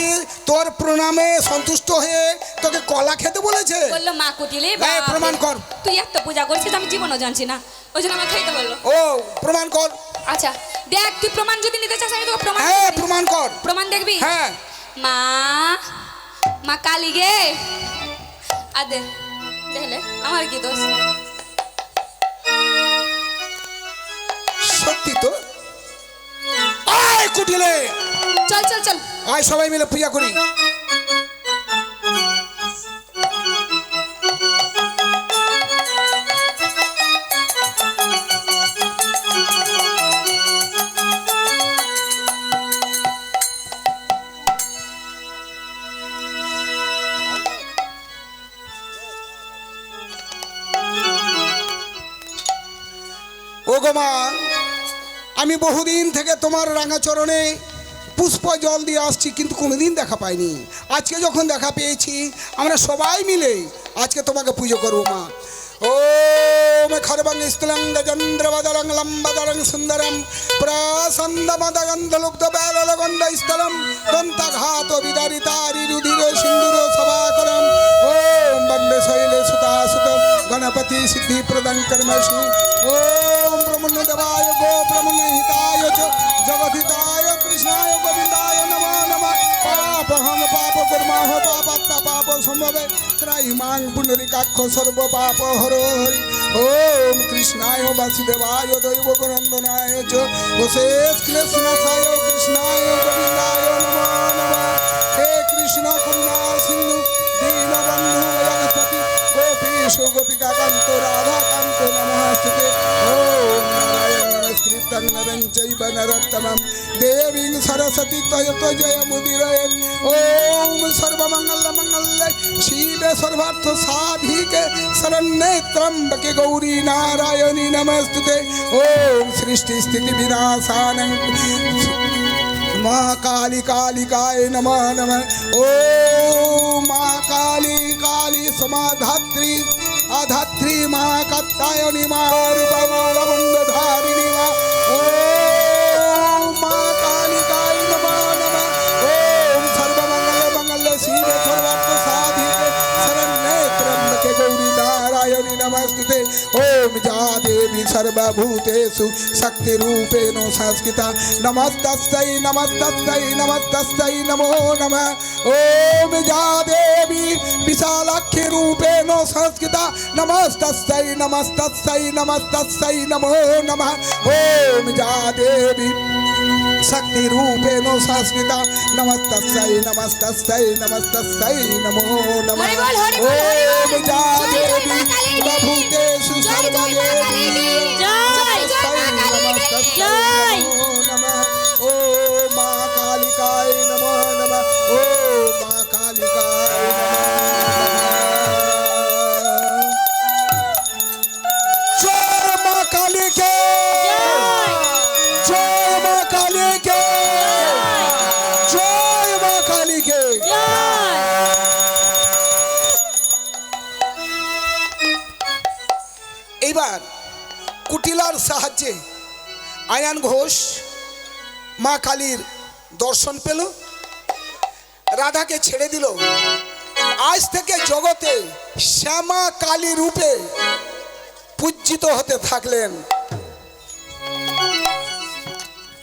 তোর প্রণামে সন্তুষ্ট হয়ে তোকে কলা খেতে বলেছে? বললো মা কুটিলে এই, প্রমাণ কর। তুই এত পূজা করছিস আমি জীবনও জানছি না, ওই জন্য আমার খাইতে বললো। ও প্রমাণ কর। আচ্ছা দেখ, তুই প্রমাণ যদি নিতে চাস আমি তোকে প্রমাণ হ্যাঁ দিচ্ছি। প্রমাণ কর। প্রমাণ দেখবি? হ্যাঁ। মা মা কালী গে আদে দেখলে আমার কি দোষ? সত্যি তো? আয় কুটিলে, চল চল চল। আয় সবাই মিলে পূজা করি। ও গো মা, আমি বহুদিন থেকে তোমার রাঙা চরণে পুষ্প জল দিয়ে আসছি, কিন্তু কোনোদিন দেখা পাইনি। আজকে যখন দেখা পেয়েছি আমরা সবাই মিলে আজকে তোমাকে পুজো করবো মা। ওম খরবং স্থলং গজেন্দ্রবদলং লম্বদলং সুন্দরম প্রসন্দমদগন্ধলুব্ধ বেললগণ্ড স্থলম দন্তঘাত বিদারিতারি রুধির সিন্দুর সভাকরম ওম বন্দে শৈলে সুতাসুত গণপতি সিদ্ধি প্রদং কর্মসু ওম ব্রহ্মণ্যদেবায় গো ব্রহ্মণ্যহিতায় চ জগদ্ধিতায় কৃষ্ণায় গোবিন্দায় নমো নমঃ পাপহং পাপ কুর্মঃ পাপাত্তা পাপ সম্ভবে ত্রাহিমাং পুণ্ডরিকাক্ষ সর্ব পাপ হর হরি ওম কৃষ্ণায় বাসুদেবায় দৈবকনন্দনায় চ অশেষ ক্লেশনাশায় কৃষ্ণায় গোবিন্দায় নমো নমঃ হে কৃষ্ণ করুণা সিন্ধু দীনবন্ধু জগৎপতি গোপীশ গোপিকা কান্ত রাধা কান্ত নমস্তুতে ওম নারায়ণ নমস্কৃত্যং নরং চৈব নরোত্তমং দেবীং সরস্বতী ত্বয় মুদিরয়ে ওম সর্বমঙ্গল মঙ্গলে শিবে সর্বার্থ সাধিকে শরণ্যে ত্র্যম্বকে গৌরী নারায়ণী নমস্তুতে ওম সৃষ্টি স্থিতি বিনাশানং মা কালী কালিকায় নমঃ নমঃ ওম মা কালী কালী সমাধাত্রী আধাত্রী মা কাত্যায়নী মা রূপমণ্ডধারিণী মা ওম মা কালিকায় নমঃ নমঃ ওম সর্বমঙ্গল মঙ্গল শিবে সর্বার্থ সাধিকে শরণ্যে ত্র্যম্বকে গৌরী নারায়ণী নমস্তুতে ওম যা দেবী সর্বভূতেষু শক্তি রূপেণ সংস্কৃতা নমস্তস্यै নমস্তস্यै নমস্তস্यै নমো নমঃ ওম যা দেবী বিশালাক্ষী রূপেণ সংস্কৃতা নমস্তস্यै নমস্তস্यै নমস্তস্यै নমো নমঃ ওম যা দেবী শক্তি রূপেণ সংস্কৃতা নমস্তস্यै নমস্তস্यै নমস্তস্यै নমো নমঃ হরি বল, হরি বল, হরি বল। ওম যা জয় জয় দেবী মা কালী কি। সর্বভূতেষু জয় জয় মা কালী কি। জয় জয় মা কালী কি। জয়। ও মা কালিকায় নমঃ নমঃ ও মা কালিকায় জয় মা কালীকে জয় মা কালীকে জয় মা কালীকে এইবার কুটিলার সাহায্যে আয়ান ঘোষ মা কালীর দর্শন পেল, রাধাকে ছেড়ে দিল। আজ থেকে জগতে শ্যামা কালী রূপে পূজিত হতে থাকলেন।